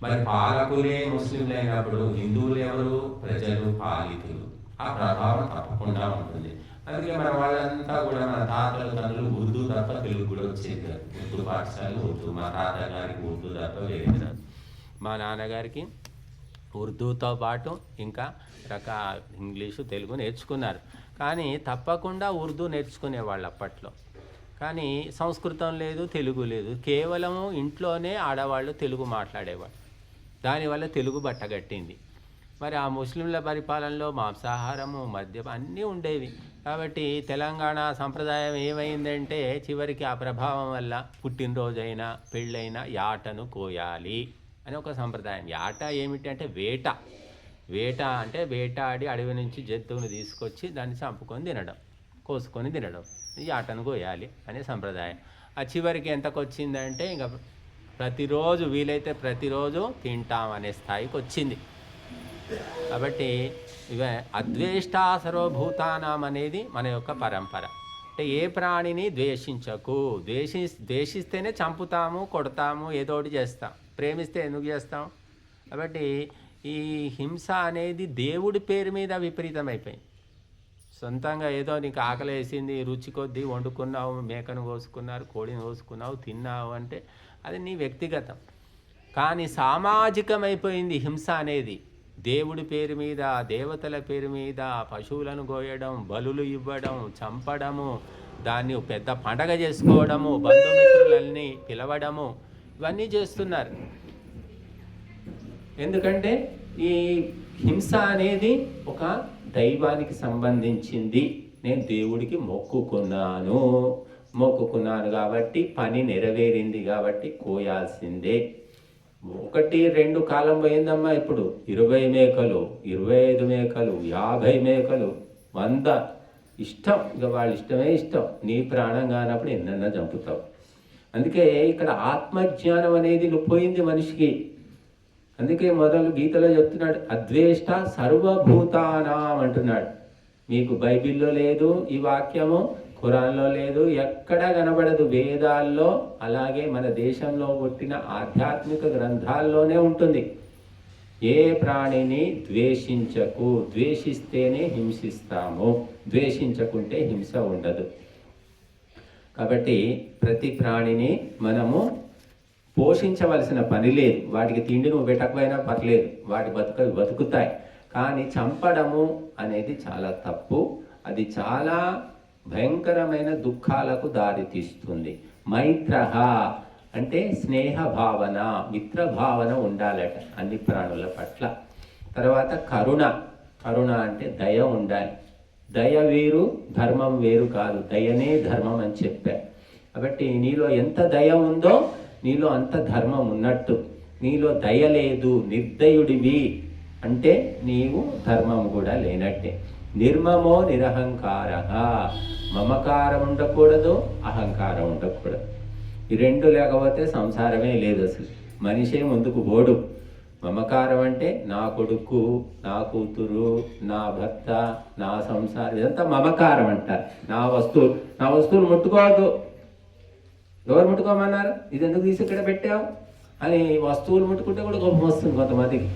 మరి పాలకులే ముస్లింలు అయినప్పుడు హిందువులు ఎవరు? ప్రజలు, పాలితులు. ఆ ప్రభావం తప్పకుండా ఉంటుంది. అందుకే మన వాళ్ళంతా కూడా మన తాతల తండ్రులు ఉర్దూ తప్ప తెలుగు కూడా వచ్చేది కాదు. ఉర్దూ పాఠశాలలు ఉర్దూ. మా తాతగారికి ఉర్దూ తప్ప వేరేది. మా నాన్నగారికి ఉర్దూతో పాటు ఇంకా ఇంగ్లీషు, తెలుగు నేర్చుకున్నారు. కానీ తప్పకుండా ఉర్దూ నేర్చుకునేవాళ్ళు అప్పట్లో. కానీ సంస్కృతం లేదు, తెలుగు లేదు. కేవలము ఇంట్లోనే ఆడవాళ్ళు తెలుగు మాట్లాడేవాళ్ళు. దానివల్ల తెలుగు బట్టగట్టింది. మరి ఆ ముస్లింల పరిపాలనలో మాంసాహారము, మద్యం అన్నీ ఉండేవి. కాబట్టి తెలంగాణ సంప్రదాయం ఏమైందంటే చివరికి ఆ ప్రభావం వల్ల పుట్టినరోజైనా పెళ్ళైనా యాటను కోయాలి అని ఒక సంప్రదాయం. యాట ఏమిటి అంటే వేట. వేట అంటే వేటాడి అడవి నుంచి జంతువుని తీసుకొచ్చి దాన్ని చంపుకొని తినడం, కోసుకొని తినడం. యాటను కోయాలి అనే సంప్రదాయం. ఆ చివరికి ఎంతకు వచ్చిందంటే ఇంకా ప్రతిరోజు వీలైతే ప్రతిరోజు తింటామనే స్థాయికి వచ్చింది. కాబట్టి ఇవే అద్వేష్టా సర్వభూతానాం అనేది మన యొక్క పరంపర. అంటే ఏ ప్రాణిని ద్వేషించకు. ద్వేషిస్తేనే చంపుతాము, కొడతాము, ఏదోటి చేస్తాం. ప్రేమిస్తే ఎందుకు చేస్తాం? కాబట్టి ఈ హింస అనేది దేవుడి పేరు మీద విపరీతమైపోయింది. సొంతంగా ఏదో నీకు ఆకలి వేసింది, రుచి కొద్దీ వండుకున్నావు, మేకను కోసుకున్నారు, కోడిని కోసుకున్నావు, తిన్నావు అంటే అది నీ వ్యక్తిగతం. కానీ సామాజికమైపోయింది హింస అనేది. దేవుడి పేరు మీద, దేవతల పేరు మీద పశువులను కోయడం, బలులు ఇవ్వడం, చంపడము, దాన్ని పెద్ద పండగ చేసుకోవడము, బంధుమిత్రులన్నీ పిలవడము, ఇవన్నీ చేస్తున్నారు. ఎందుకంటే ఈ హింస అనేది ఒక దైవానికి సంబంధించింది. నేను దేవుడికి మొక్కుకున్నాను కాబట్టి పని నెరవేరింది కాబట్టి కోయాల్సిందే. 1-2 కాలం పోయిందమ్మా. ఇప్పుడు 20 మేకలు, 25 మేకలు, 50 మేకలు, 100 ఇష్టం. ఇక వాళ్ళ ఇష్టమే ఇష్టం. నీ ప్రాణం కానప్పుడు ఎన్నన్నా చంపుతావు. అందుకే ఇక్కడ ఆత్మజ్ఞానం అనేది పోయింది మనిషికి. అందుకే మొదలు గీతలో చెప్తున్నాడు, అద్వేష్ట సర్వభూతానాం అంటున్నాడు. మీకు బైబిల్లో లేదు ఈ వాక్యము, ఖురాన్లో లేదు, ఎక్కడా కనబడదు. వేదాల్లో అలాగే మన దేశంలో పుట్టిన ఆధ్యాత్మిక గ్రంథాల్లోనే ఉంటుంది. ఏ ప్రాణిని ద్వేషించకు. ద్వేషిస్తేనే హింసిస్తాము, ద్వేషించకుంటే హింస ఉండదు. కాబట్టి ప్రతి ప్రాణిని మనము పోషించవలసిన పని లేదు. వాటికి తిండి నువ్వు పెట్టకపోయినా పర్లేదు, వాటి బతుకుతాయి. కానీ చంపడము అనేది చాలా తప్పు. అది చాలా భయంకరమైన దుఃఖాలకు దారితీస్తుంది. మైత్రహ అంటే స్నేహ భావన, మిత్ర భావన ఉండాలట అన్ని ప్రాణుల పట్ల. తర్వాత కరుణ. కరుణ అంటే దయ ఉండాలి. దయ వేరు, ధర్మం వేరు కాదు. దయనే ధర్మం అని చెప్పారు. కాబట్టి నీలో ఎంత దయ ఉందో నీలో అంత ధర్మం ఉన్నట్టు. నీలో దయ లేదు, నిర్దయుడివి అంటే నీవు ధర్మం కూడా లేనట్టే. నిర్మమో నిరహంకార. మమకారం ఉండకూడదు, అహంకారం ఉండకూడదు. ఈ 2 లేకపోతే సంసారమే లేదు. అసలు మనిషే ముందుకు పోడు. మమకారం అంటే నా కొడుకు, నా కూతురు, నా భర్త, నా సంసారం, ఇదంతా మమకారం అంటారు. నా వస్తువులు ముట్టుకోవద్దు. ఎవరు ముట్టుకోమన్నారు? ఇది ఎందుకు తీసి ఇక్కడ పెట్టావు అని వస్తువులు ముట్టుకుంటే కూడా కోపం వస్తుంది కొంతమందికి.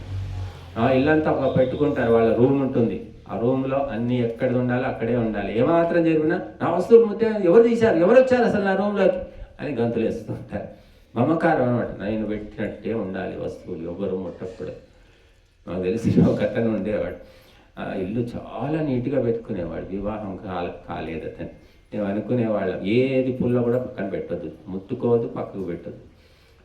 ఇల్లంతా ఒక పెట్టుకుంటారు, వాళ్ళ రూమ్ ఉంటుంది. ఆ రూమ్లో అన్నీ ఎక్కడ ఉండాలో అక్కడే ఉండాలి. ఏమాత్రం జరిగినా నా వస్తువులు ముట్టే, ఎవరు తీశారు, ఎవరు వచ్చారు అసలు నా రూమ్లోకి అని గంతులు వేస్తుంటారు. మమకారం అనమాట. నేను పెట్టినట్టే ఉండాలి వస్తువులు, ఎవరు ముట్టకూడదు. నాకు తెలిసి ఒక అతను ఉండేవాడు, ఇల్లు చాలా నీట్గా పెట్టుకునేవాడు. వివాహం కాలేదు అతను. మేము అనుకునేవాళ్ళం ఏది పుల్ల కూడా పక్కన పెట్టద్దు, ముట్టుకోవద్దు, పక్కకు పెట్టద్దు.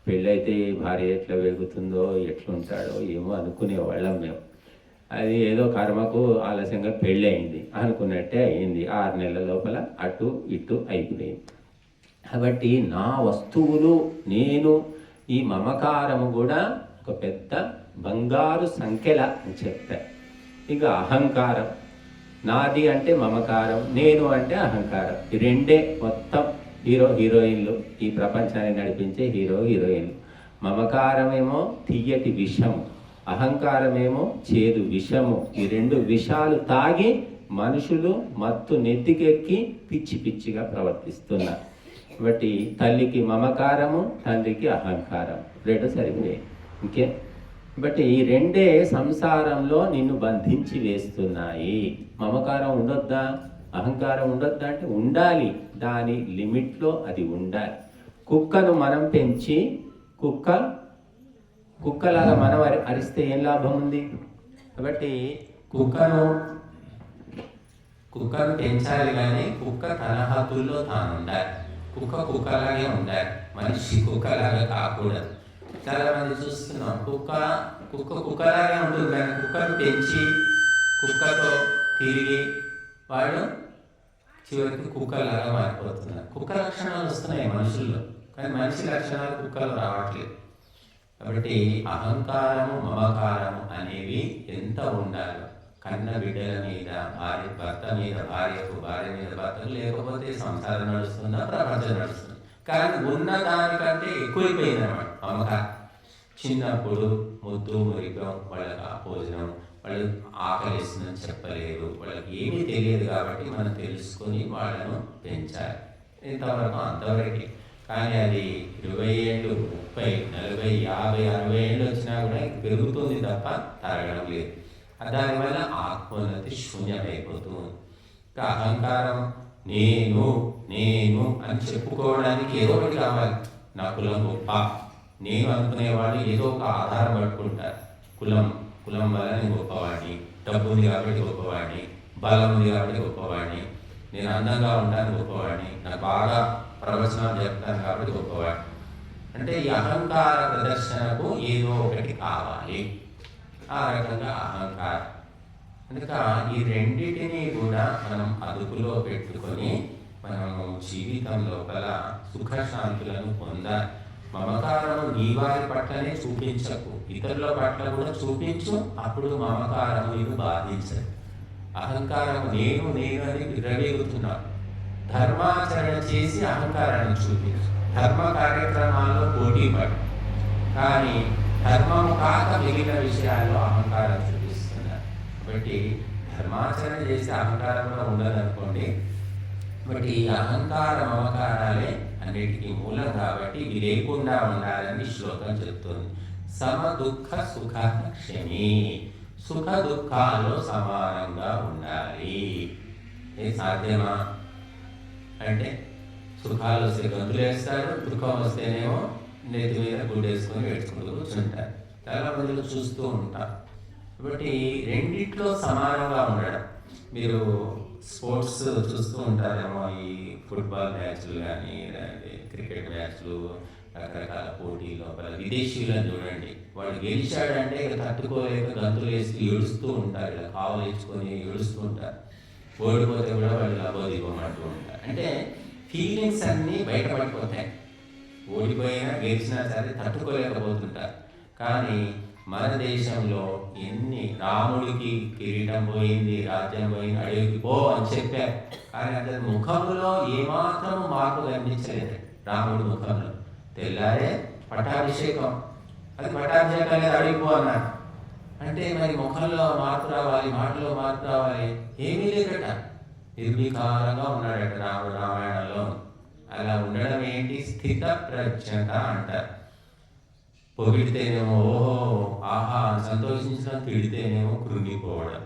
పెళ్ళైతే భార్య ఎట్లా వేగుతుందో ఎట్లుంటాడో ఏమో అనుకునేవాళ్ళం మేము. అది ఏదో కర్మకు ఆలస్యంగా పెళ్ళి అయింది అనుకున్నట్టే అయింది. 6 నెలల లోపల అటు ఇటు అయిపోయింది. కాబట్టి నా వస్తువులు నేను, ఈ మమకారము కూడా ఒక పెద్ద బంగారు సంఖ్యల అని చెప్తారు. ఇక అహంకారం, నాది అంటే మమకారం, నేను అంటే అహంకారం. ఈ రెండే మొత్తం హీరోయిన్లు, ఈ ప్రపంచాన్ని నడిపించే హీరోయిన్లు. మమకారమేమో తీయటి విషము, అహంకారమేమో చేదు విషము. ఈ రెండు విషాలు తాగి మనుషులు మత్తు నెత్తికెక్కి పిచ్చి పిచ్చిగా ప్రవర్తిస్తున్నారు. కాబట్టి తల్లికి మమకారము, తండ్రికి అహంకారం, రెండు సరిపోయాయి. ఇంకే బట్ ఈ రెండే సంసారంలో నిన్ను బంధించి వేస్తున్నాయి. మమకారం ఉండొద్దా, అహంకారం ఉండొద్దా అంటే ఉండాలి, దాని లిమిట్లో అది ఉండాలి. కుక్కను మనం పెంచి కుక్కలాగా మనం అరిస్తే ఏం లాభం ఉంది? కాబట్టి కుక్కను పెంచాలి, కానీ కుక్క తన హద్దుల్లో తాను ఉండాలి. కుక్కలాగే ఉండాలి, మనిషి కుక్కలాగా కాకూడదు. చాలా మంది చూస్తున్నాం, కుక్కలాగే ఉంటుంది, కానీ కుక్కను పెంచి కుక్కతో తిరిగి వాడు చివరికి కుక్కలాగా మారిపోతున్నారు. కుక్క లక్షణాలు వస్తున్నాయి మనుషుల్లో, కానీ మనిషి లక్షణాలు కుక్కలు రావట్లేదు. కాబట్టి అహంకారము, మమకారము అనేవి ఎంత ఉండాలో, కన్న బిడ్డల మీద భర్త మీద భార్యకు, భార్య మీద భర్తకు, లేకపోతే సంసారం నడుస్తుందా, ప్రపంచం నడుస్తుంది. కానీ ఉన్న దానికంటే ఎక్కువైపోయింది అన్నమాట మమకారం. చిన్నప్పుడు ముద్దు మురికం, వాళ్ళకి ఆ భోజనం, వాళ్ళు ఆకలిస్తుందని చెప్పలేరు, వాళ్ళకి ఏమీ తెలియదు. కాబట్టి మనం తెలుసుకొని వాళ్ళను పెంచాలి. ఎంతవరకు అంతవరకు. కానీ అది 20 ఏళ్ళు, 30, 40, 50, 60 ఏళ్ళు వచ్చినా కూడా పెరుగుతుంది తప్ప తరగడం లేదు. దానివల్ల ఆత్మోన్నతి శూన్యమైపోతుంది. అహంకారం, నేను అని చెప్పుకోవడానికి ఏదో ఒకటి కావాలి. నా కులం గొప్ప, నేను అనుకునేవాళ్ళు ఏదో ఒక ఆధారం పట్టుకుంటారు. కులం వల్ల నేను గొప్పవాడిని, డబ్బు ఉంది కాబట్టి గొప్పవాడిని, బలం ఉంది కాబట్టి గొప్పవాడిని, నేను అందంగా ఉంటాను గొప్పవాడిని, నాకు బాగా ప్రవచనాలు చెప్తాను కాబట్టి గొప్పవాడిని. అంటే ఈ అహంకార ప్రదర్శనకు ఏదో ఒకటి కావాలి. ఆ రకంగా అహంకారం. కనుక ఈ రెండింటినీ కూడా మనం అదుపులో పెట్టుకొని మనము జీవితం లోపల సుఖశాంతులను పొందాలి. మమకారము నీ వారి పట్లనే చూపించకు, ఇతరుల పట్ల కూడా చూపించు. అప్పుడు మమకారము నీకు బాధించదు. అహంకారము నేను అని విర్రవీగుతున్నాను. ధర్మాచరణ చేసి అహంకారాన్ని చూపించు. ధర్మ కార్యక్రమాల్లో పోటీ పడు, కానీ ధర్మము కాక మిగిలిన విషయాల్లో అహంకారం చూపిస్తున్నారు. కాబట్టి ధర్మాచరణ చేసి అహంకారంలో ఉండదనుకోండి. బట్ ఈ అహంకార మమకారాలే అన్నిటికీ మూలం. కాబట్టి ఇవి లేకుండా ఉండాలని శ్లోకం చెప్తుంది. సమ దుఃఖ సుఖ క్షమి, సుఖ దుఃఖాలు సమానంగా ఉండాలి. ఇది సాధ్యమా అంటే, సుఖాలు వస్తే గంతులు వేస్తాడు, దుఃఖం వస్తేనేమో నెత్తి మీద గుడ్డేసుకొని వేసుకుంటూ కూర్చుంటారు. చాలా మందిలో చూస్తూ ఉంటారు. కాబట్టి రెండిట్లో సమానంగా ఉండడం. మీరు స్పోర్ట్స్ చూస్తూ ఉంటారేమో, ఈ ఫుట్బాల్ మ్యాచ్లు కానీ, క్రికెట్ మ్యాచ్లు, రకరకాల పోటీ లోపల విదేశీయులను చూడండి. వాడు గెలిచాడంటే ఇక తట్టుకోలేక గంతులు వేసి ఏడుస్తూ ఉంటారు, ఇలా కావులు వేసుకొని ఏడుస్తూ ఉంటారు. ఓడిపోతే కూడా వాళ్ళు లబోదీపమంటూ ఉంటారు. అంటే ఫీలింగ్స్ అన్నీ బయటపడిపోతాయి. ఓడిపోయినా గెలిచినా సరే తట్టుకోలేకపోతుంటారు. కానీ మన దేశంలో ఎన్ని, రాముడికి కిరీటం పోయింది, రాజ్యం పోయింది, అడవికి పో అని చెప్పారు. కానీ అతని ముఖంలో ఏమాత్రం మార్పు కనిపించలేదు. రాముడి ముఖంలో తెల్లారే పట్టాభిషేకం, అది పట్టాభిషేకం అనేది అడవికి పో అన్నాడు. అంటే మరి ముఖంలో మార్పు రావాలి, మాటలో మార్పు రావాలి, ఏమీ లేకట నిర్వికారంగా ఉన్నాడట రాముడు రామాయణంలో. అలా ఉండడం ఏంటి? స్థిత ప్రజ్ఞత అంటారు. పొగిడితేనేమో ఓహో ఆహా సంతోషించడం, తిడితేనేమో కృంగిపోవడం.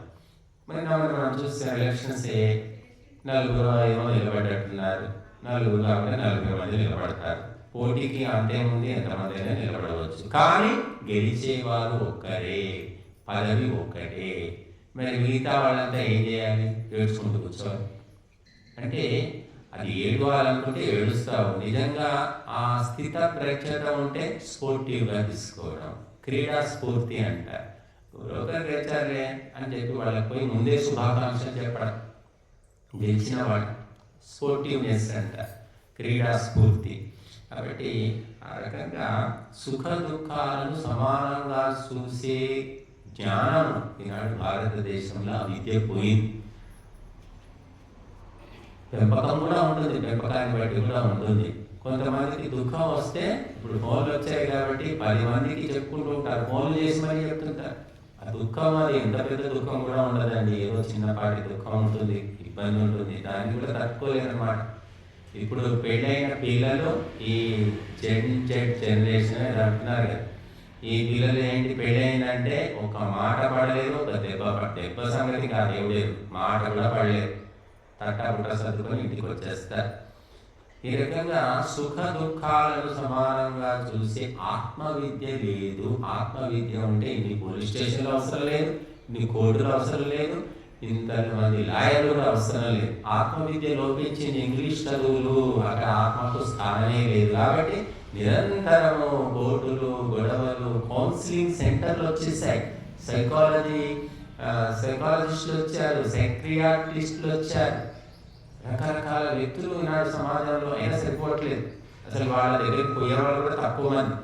మరి మనం చూస్తే ఎలక్షన్స్ నలుగురు ఏమో నిలబడ్డట్టున్నారు. నలుగురు కాబట్టి 40 మంది నిలబడతారు. పోటీకి అంతేముంది, ఎంతమంది అయినా నిలబడవచ్చు. కానీ గెలిచేవారు ఒక్కరే, పదవి ఒక్కటే. మరి మిగతా వాళ్ళంతా ఏం చేయాలి? ఏడ్చుకుంటూ కూర్చోవాలి. అంటే అది ఏడవాలనుకుంటే ఏడుస్తావు. నిజంగా ఆ స్థిత ప్రజ్ఞత ఉంటే స్పోర్టివ్గా తీసుకోవడం, క్రీడా స్ఫూర్తి అంటారు. ఒకరు గెలిచారులే అని చెప్పి వాళ్ళకి పోయి ముందే శుభాకాంక్షలు చెప్పడం, గెలిచిన వాళ్ళు స్పోర్టివ్నెస్ అంటారు. క్రీడా స్ఫూర్తి. కాబట్టి ఆ రకంగా సుఖ దుఃఖాలను సమానంగా చూసే జ్ఞానం ఈనాడు భారతదేశంలో విద్య పోయింది. పెంపకం కూడా ఉంటుంది, పెంపకాన్ని బట్టి కూడా ఉంటుంది. కొంతమందికి దుఃఖం వస్తే, ఇప్పుడు ఫోన్లు వచ్చాయి కాబట్టి 10 మందికి చెప్పుకుంటూ ఉంటారు, ఫోన్లు చేసి మరీ చెప్తుంటారు. ఆ దుఃఖం అది ఎంత పెద్ద దుఃఖం కూడా ఉండదండి, ఏదో చిన్నపాటి దుఃఖం ఉంటుంది, ఇబ్బంది ఉంటుంది, దాన్ని కూడా తట్టుకోలేదన్నమాట. ఇప్పుడు పెళ్ళైన పిల్లలు ఈ జనరేషన్ అంటున్నారు కదా, ఈ పిల్లలు ఏంటి, పెళ్ళయిందంటే ఒక మాట పడలేదు, ఒక దెబ్బ సంగతి కాదు, ఎవలేదు మాట కూడా పడలేదు, తట్టబుట్ట సర్దుకొని ఇంటికి వచ్చేస్తారు. ఈ రకంగా సుఖ దుఃఖాలను సమానంగా చూసే ఆత్మవిద్య లేదు. ఆత్మవిద్య ఉంటే ఇన్ని పోలీస్ స్టేషన్లు అవసరం లేదు, ఇన్ని కోర్టులు అవసరం లేదు, ఇంతమంది లాయర్లు కూడా అవసరం లేదు. ఆత్మవిద్య లోపించింది, ఇంగ్లీష్ చదువులు, అక్కడ ఆత్మకు స్థానమే లేదు. కాబట్టి నిరంతరము కోర్టులు, గొడవలు, కౌన్సిలింగ్ సెంటర్లు వచ్చేసాయి, సైకాలజిస్టులు వచ్చారు, సైక్రియాట్రిస్టులు వచ్చారు, రకరకాల వ్యక్తులు ఈనాడు సమాజంలో. అయినా సరిపోవట్లేదు, అసలు వాళ్ళ దగ్గరికి పోయేవాళ్ళు కూడా తక్కువ మంది.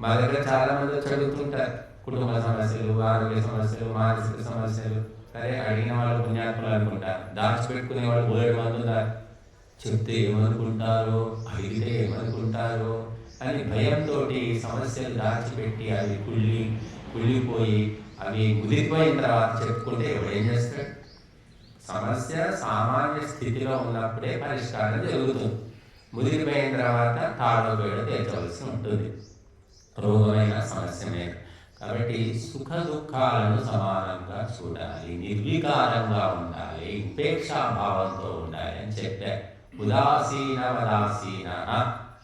మా దగ్గర చాలా మంది వచ్చి అడుగుతుంటారు, కుటుంబ సమస్యలు, ఆరోగ్య సమస్యలు, మానసిక సమస్యలు. సరే, అడిగిన వాళ్ళు పుణ్యాత్ములు అనుకుంటారు, దాచిపెట్టుకునే వాళ్ళు 7 మంది ఉన్నారు. చెప్తే ఏమనుకుంటారో, అడిగితే ఏమనుకుంటారో అని భయంతో సమస్యలు దాచిపెట్టి అవి కుళ్ళిపోయి అవి ముదిరిపోయిన తర్వాత చెప్పుకుంటే ఎవడేం చేస్తాడు? సమస్య సామాన్య స్థితిలో ఉన్నప్పుడే పరిష్కారం జరుగుతుంది. ముదిరిపోయిన తర్వాత తాడో పేడో తేల్చవలసి ఉంటుంది, రోగమైన సమస్య మీద. కాబట్టి సుఖ దుఃఖాలను సమానంగా చూడాలి, నిర్వికారంగా ఉండాలి, ఉపేక్షాభావంతో ఉండాలి అని చెప్పారు. ఉదాసీన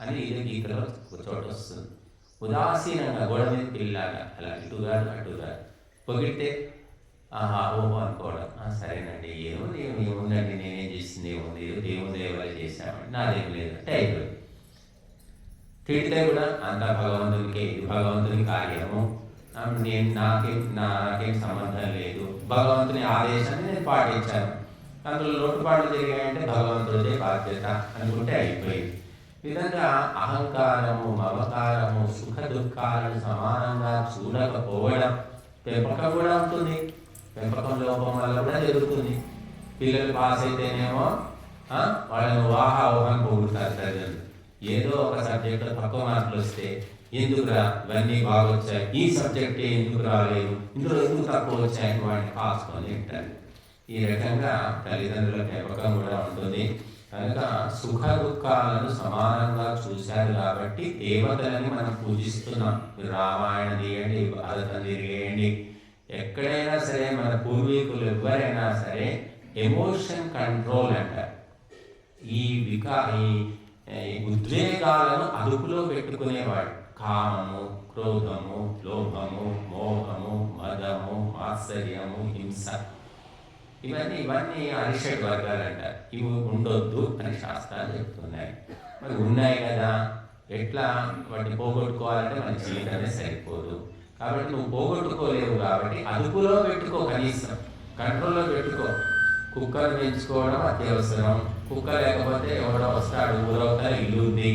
అని ఇది గీతలో చోటు వస్తుంది. ఉదాసీనంగా గోడ మీద పిల్లాగా అలా ఇటుగాడు అటుగాడు, పొగిడితే ఆహా ఓహో అనుకోవడం, సరేనండి ఏముందండి, నేనేం చేసింది ఏముంది, దేవుని దేవాలు చేశామండి, నాదేం లేదు అంటే అయిపోయింది. తిడితే కూడా అంతా భగవంతునికి, ఇది భగవంతుని కార్యము, నాకేం సంబంధం లేదు, భగవంతుని ఆదేశాన్ని నేను పాటించాను, అందులో లోటుపాట్లు జరిగాయంటే భగవంతుడే బాధ్యత అనుకుంటే అయిపోయింది. ఈ విధంగా అహంకారము, మమకారము, సుఖ దుఃఖాలను సమానంగా చూడకపోవడం పెంపకం కూడా ఉంటుంది. పెంపకం లోపం వల్ల కూడా జరుగుతుంది. పిల్లలు పాస్ అయితేనేమో వాళ్ళని ఊహాన్ని పొగుడుతారు తల్లిదండ్రులు. ఏదో ఒక సబ్జెక్టులో తక్కువ మార్కులు వస్తే, ఎందుకురా ఇవన్నీ బాగా వచ్చాయి, ఈ సబ్జెక్టే ఎందుకు రాలేదు, ఇందులో ఎందుకు తక్కువ వచ్చాయని వాడిని కాసుకొని ఉంటారు. ఈ రకంగా తల్లిదండ్రుల పెంపకం కూడా ఉంటుంది. కనుక సుఖ దుఃఖాలను సమానంగా చూశారు కాబట్టి దేవతలని మనం పూజిస్తున్నాం. మీరు రామాయణ తీయండి, భారతం తిరిగేయండి, ఎక్కడైనా సరే మన పూర్వీకులు ఎవరైనా సరే ఎమోషన్ కంట్రోల్ అంటారు. ఈ ఉద్వేగాలను అదుపులో పెట్టుకునేవాడు. కామము, క్రోధము, లోభము, మోహము, మదము, మాత్సర్యము, హింస, ఇవన్నీ అరిషడ్ వర్గాలు అంటారు. ఇవి ఉండొద్దు అని శాస్త్రాలు చెప్తున్నాయి. మరి ఉన్నాయి కదా, ఎట్లా వాటిని పోగొట్టుకోవాలంటే మన జీవితమే సరిపోదు. కాబట్టి నువ్వు పోగొట్టుకోలేవు కాబట్టి అదుపులో పెట్టుకో, కనీసం కంట్రోల్లో పెట్టుకో. కుక్కను పెంచుకోవడం అత్యవసరం. కుక్క లేకపోతే ఎవడో వస్తాడు, ఊరవుతారు, ఇల్లు ఉంది,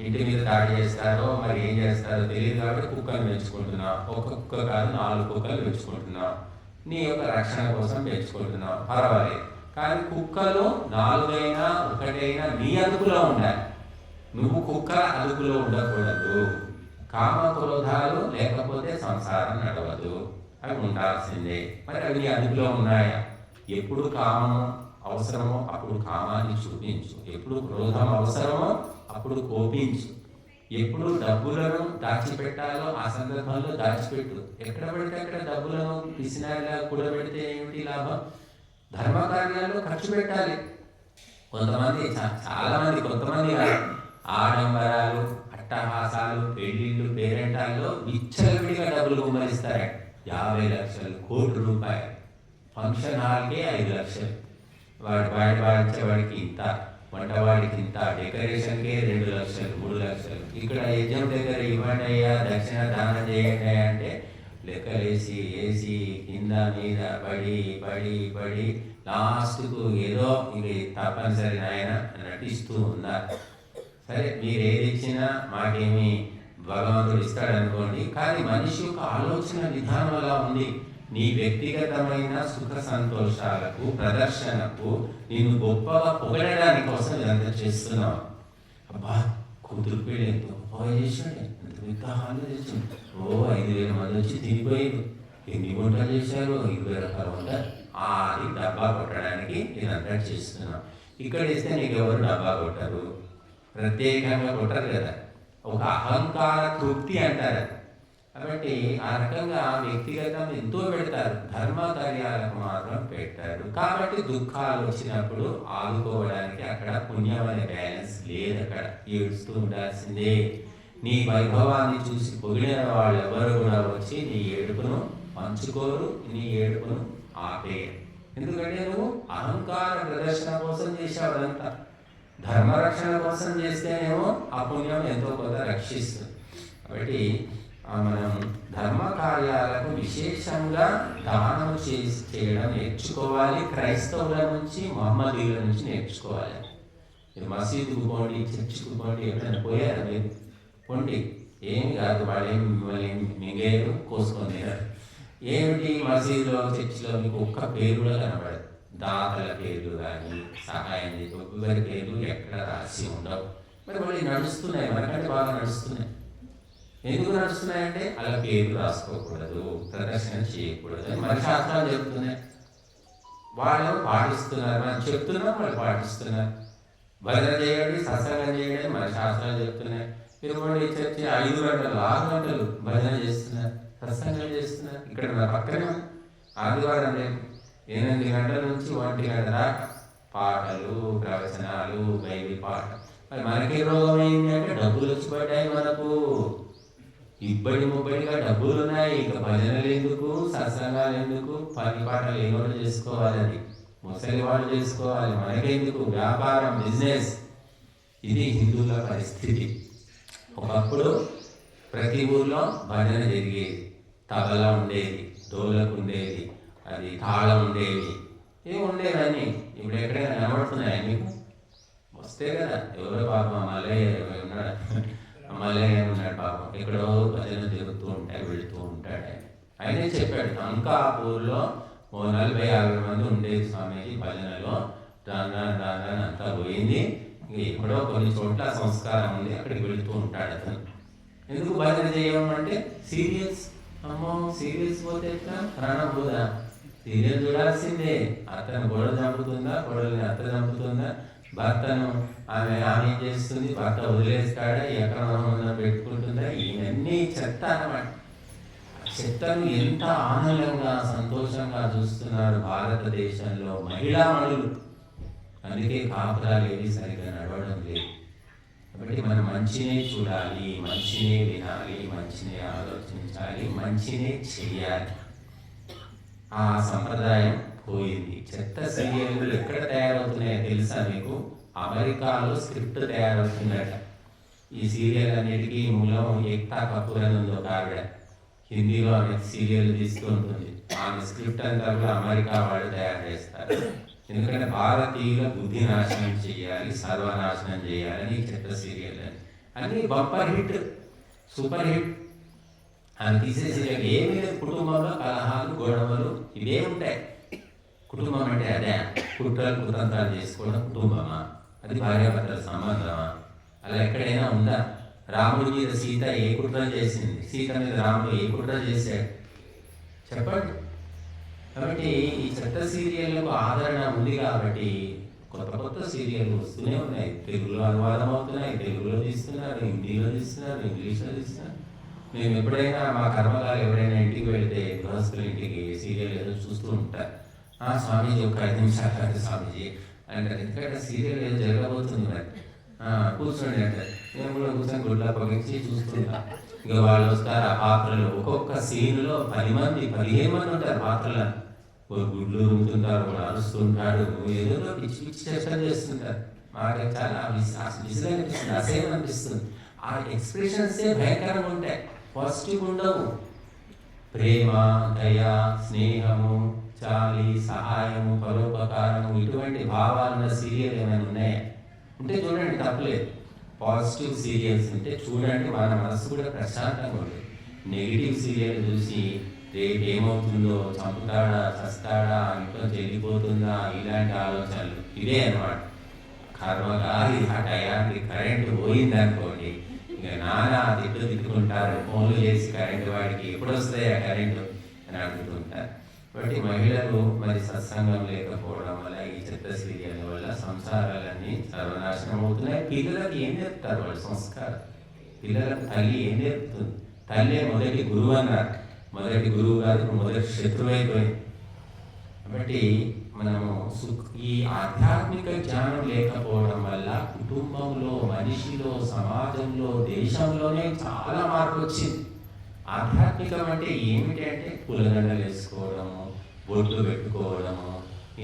ఇంటి మీద దాడి చేస్తారో మరి ఏం చేస్తారో తెలియదు కాబట్టి కుక్కను పెంచుకుంటున్నావు. ఒక కుక్క కాదు 4 కుక్కలు పెంచుకుంటున్నావు, నీ యొక్క రక్షణ కోసం పెంచుకుంటున్నావు, పర్వాలేదు. కానీ కుక్కలు 4 అయినా 1 అయినా నీ అదుపులో ఉండాలి, నువ్వు కుక్క అదుపులో ఉండకూడదు. కామ క్రోధాలు లేకపోతే సంసారం నడవదు, అవి ఉండాల్సిందే. మరి అవి నీ అదుపులో ఉన్నాయా? ఎప్పుడు కామం అవసరమో అప్పుడు కామాన్ని చూపించు, ఎప్పుడు క్రోధం అవసరమో అప్పుడు కోపించు, ఎప్పుడు డబ్బులను దాచిపెట్టాలో ఆ సందర్భంలో దాచిపెట్టు. ఎక్కడ పడితే అక్కడ డబ్బులను పిసినారిలా కూడబెడితే ఏమిటి లాభం? ధర్మ కార్యాల్లో ఖర్చు పెట్టాలి. కొంతమంది ఆడంబరాలు, అట్టహాసాలు, పెళ్లిళ్ళు, పేరెంటాల్లో విచ్చలవిడిగా డబ్బులు కుమ్మరిస్తారట. 50 లక్షలు, ₹1,00,00,000. ఫంక్షన్ హాల్కే 5 లక్షలు, వాడికి ఇంత, వంటవాడికి ఇంత, డెకరేషన్కే 2 లక్షలు, 3 లక్షలు. ఇక్కడ యజ్ఞం దగ్గర ఇవ్వండి అయ్యా, దక్షిణ దానం చేయండి అంటే లెక్కలేసి వేసి కింద మీద పడి పడి పడి లాస్ట్కు ఏదో ఇది తప్పనిసరి నాయన నటిస్తూ ఉన్నారు. సరే మీరు ఏది ఇచ్చినా మాకేమి భగవంతుడు ఇస్తాడనుకోండి, కానీ మనిషి యొక్క ఆలోచన విధానం అలా ఉంది. నీ వ్యక్తిగతమైన సుఖ సంతోషాలకు ప్రదర్శనకు నేను గొప్పగా పొగడడానికి కోసం ఇదంతా చేస్తున్నావు. అబ్బా కూతురు పెళ్ళి ఎంతో గొప్పగా చేశాడు, ఎంత పెద్ద హాల్లో చేసాడు, 5,000 మంది వచ్చి తినిపోయారు, ఎన్ని వంటలు చేశారు, 20 రకాల వంట. అది డబ్బా కొట్టడానికి ఇదంతా చేస్తున్నాం. ఇక్కడ ఇస్తే నీకు ఎవరు డబ్బా కొట్టరు, ప్రత్యేకంగా కొట్టరు కదా. ఒక అహంకార తృప్తి అంటారు. కాబట్టి ఆ రకంగా వ్యక్తిగతం ఎంతో పెడతారు, ధర్మ కార్యాలకు మాత్రం పెట్టారు. కాబట్టి దుఃఖాలు వచ్చినప్పుడు ఆదుకోవడానికి అక్కడ పుణ్యం అనే బ్యాలెన్స్ లేదు. అక్కడ ఏడుస్తూ ఉండాల్సిందే. నీ వైభవాన్ని చూసి పొగిడిన వాళ్ళు ఎవరు కూడా వచ్చి నీ ఏడుపును పంచుకోరు, నీ ఏడుపును ఆపేయరు. ఎందుకంటే నువ్వు అహంకార ప్రదర్శన కోసం చేసావు. అదంతా ధర్మరక్షణ కోసం చేస్తేనేమో ఆ పుణ్యం ఎంతో కొంత రక్షిస్తుంది. కాబట్టి మనం ధర్మ కార్యాలకు విశేషంగా దానం చేయడం నేర్చుకోవాలి. క్రైస్తవుల నుంచి, మహమ్మదీయుల నుంచి నేర్చుకోవాలి. మీరు మసీదుకు పోండి, చర్చికి పోండి, ఎప్పుడైనా పోయారు మీరు? పోండి, ఏమి కాదు, వాళ్ళేమి మిమ్మల్ని మింగేరు, కోసుకొని తినరు. ఏమిటి మసీదులో చర్చిలో మీకు ఒక్క పేరు కూడా కనబడదు. దాతల పేర్లు కానీ, సహాయం చేసి ఎవరి పేర్లు ఎక్కడ రాసి ఉండవు. మరి వాళ్ళు నడుస్తున్నాయి, మనకంటే బాగా నడుస్తున్నాయి. ఎందుకు నడుస్తున్నాయంటే అలా పేర్లు రాసుకోకూడదు, ప్రదర్శన చేయకూడదు అని మన శాస్త్రాలు చెప్తున్నాయి. వాళ్ళు పాటిస్తున్నారు, మనం చెప్తున్నాం, వాళ్ళు పాటిస్తున్నారు. భజన చేయండి, సత్సంగం చేయండి మన శాస్త్రాలు చెప్తున్నాయి. మీరు చర్చి 5 గంటలు 6 గంటలు భజన చేస్తున్నారు, సత్సంగం చేస్తున్నారు. ఇక్కడ మన పక్కనే ఆదివారం రేపు 8 గంటల నుంచి 1 గంట దాకా పాటలు, ప్రవచనాలు, బైబిల్ పాట. మరి మనకి రోగం ఏంటి అంటే డబ్బులు వచ్చి పడ్డాయి, మనకు ఇబ్బడి ముబ్బడిగా డబ్బులు ఉన్నాయి. ఇక భజనలు ఎందుకు, సత్సంగాలు ఎందుకు, పని పాటలు ఏమో చేసుకోవాలని ముసలి వాళ్ళు చేసుకోవాలి, మనకెందుకు, వ్యాపారం, బిజినెస్. ఇది హిందువుల పరిస్థితి. ఒకప్పుడు ప్రతి ఊర్లో భజన జరిగేది, తబలా ఉండేది, డోలకు ఉండేది, అది తాళం ఉండేది, ఏమి ఉండేవన్నీ. ఇప్పుడు ఎక్కడైనా కనబడుతున్నాయి మీకు? వస్తే కదా. ఎవరో పాపం మల్లయ్య ఉన్నాడు, మల్లయ్య ఉన్నాడు పాపం, ఎక్కడో భజన తిరుగుతూ ఉంటాయి, వెళుతూ ఉంటాడు. ఆయనే చెప్పాడు, అంకాపూర్లో 40-50 మంది ఉండేది స్వామీజీ భజనలో, దాని అంతా పోయింది, ఎక్కడో కొన్ని చోట్ల సంస్కారం ఉంది, అక్కడికి వెళుతూ ఉంటాడు అతను. ఎందుకు భజన చేయమంటే సీరియల్స్. అమ్మో సీరియల్స్ పోతే ప్రాణం పోదా? సీరియల్ చూడాల్సిందే. అతను గొడవ చంపుతుందా, గొడవని అత్త చంపుతుందా, భర్తను ఆమె ఏం చేస్తుంది, భర్త వదిలేస్తాడా, ఎక్కడ పెట్టుకుంటుందా, ఇవన్నీ చెత్త అన్నమాట. చెత్తను ఎంత ఆనందంగా సంతోషంగా చూస్తున్నారు భారతదేశంలో మహిళామణులు. అందుకే కాపురాలు ఏవి సరిగ్గా నడవడం లేదు. కాబట్టి మనం మంచినే చూడాలి, మంచినే వినాలి, మంచినే ఆలోచించాలి, మంచినే చెయ్యాలి. ఆ సంప్రదాయం పోయింది. చెత్త సీరియళ్ళు ఎక్కడ తయారవుతున్నాయో తెలుసా మీకు? అమెరికాలో స్క్రిప్ట్ తయారవుతుందట. ఈ సీరియల్ అన్నిటికీ మూలం ఏక్తా కపూర్ అని ఉంది, ఒక ఆవిడ హిందీలో ఆమె సీరియల్ తీస్తూ ఉంటుంది. ఆమె స్క్రిప్ట్ అంతా కూడా అమెరికా వాళ్ళు తయారు చేస్తారు. ఎందుకంటే భారతీయుల బుద్ధి నాశనం చేయాలి, సర్వనాశనం చేయాలని చెత్త సీరియల్ అని అన్ని బంపర్ హిట్, సూపర్ హిట్. అని తీసేసి ఏమీ లేదు. కుటుంబంలో కలహాలు, గొడవలు ఇవే ఉంటాయి. కుటుంబం అంటే అదే, కుట్రలు కుతంత్రాలు చేసుకోవడం కుటుంబమా? అది భార్యాభర్తల సంబంధమా? అలా ఎక్కడైనా ఉందా? రాముడి మీద సీత ఏ కుట్రలు చేసింది? సీత మీద రాముడు ఏ కుట్రలు చేశాడు? చెప్పండి. కాబట్టి ఈ చెత్త సీరియళ్లకు ఆదరణ ఉంది. కాబట్టి కొత్త కొత్త సీరియల్ వస్తూనే ఉన్నాయి. తెలుగులో అనువాదం అవుతున్నాయి, తెలుగులో తీస్తున్నారు, హిందీలో తీస్తున్నారు, ఇంగ్లీష్లో తీస్తున్నారు. మేము ఎప్పుడైనా మా కర్మగారు ఎవరైనా ఇంటికి వెళితే గృహస్థుల ఇంటికి సీరియల్ ఏదో చూస్తూ ఉంటారు. స్వామీజీ ఒక 5 నిమిషాలు స్వామీజీ అంటారు. ఎందుకంటే సీరియల్ ఏదో జరగబోతుంది మరి, కూర్చోండి అంటారు. నేను కూడా కూర్చొని గుడ్లా పగించి చూస్తుంటా. ఇక వాళ్ళు వస్తారు. ఆ పాత్రలు ఒక్కొక్క సీన్లో 10 మంది 15 మంది ఉంటారు పాత్రలు. గుడ్లు ఉంటుంటారు, కూడా అరుస్తుంటాడు, ఏదో పిచ్చి పిచ్చి చర్చలు చేస్తుంటారు. మాకు చాలా విసుగు అనిపిస్తుంది, అసహ్యం అనిపిస్తుంది. ఆ ఎక్స్ప్రెషన్సే భయంకరంగా ఉంటాయి, పాజిటివ్ ఉండవు. ప్రేమ, దయ, స్నేహము, చాలి, సహాయము, పరోపకారము ఇటువంటి భావాలున్న సీరియల్ ఏమైనా ఉన్నాయా? ఉంటే చూడండి, తప్పలేదు. పాజిటివ్ సీరియల్స్ ఉంటే చూడండి, మన మనసు కూడా ప్రశాంతంగా ఉంటుంది. నెగిటివ్ సీరియల్ చూసి రేపు ఏమవుతుందో, చంపుతాడా, చస్తాడా, ఇంట్లో చెల్లిపోతుందా, ఇలాంటి ఆలోచనలు ఇదే అన్నమాట. కర్మగాలి ఆ టయానికి కరెంటు పోయిందనుకోండి, ఇక నానా తిట్టుకుంటారు. ఫోన్లు చేసి కరెంటు వాడికి ఎప్పుడు వస్తాయి ఆ కరెంటు అని అడుగుతుంటారు. కాబట్టి మహిళలు మరి సత్సంగం లేకపోవడం వల్ల, ఈ చెత్త సీరియల్ వల్ల సంసారాలన్నీ సర్వనాశనం అవుతున్నాయి. పిల్లలకి ఏం నేర్పుతారు వాళ్ళు? సంస్కారం. పిల్లలకు తల్లి ఏం నేర్పుతుంది? తల్లే మొదటి గురువు అన్నారు. మొదటి గురువు కాదు, మొదటి శత్రువు అయిపోయింది. కాబట్టి మనము ఈ ఆధ్యాత్మిక జ్ఞానం లేకపోవడం వల్ల కుటుంబంలో, మనిషిలో, సమాజంలో, దేశంలోనే చాలా మార్పు వచ్చింది. ఆధ్యాత్మికం అంటే ఏమిటి అంటే పూలదండలు వేసుకోవడము, బొట్లు పెట్టుకోవడము,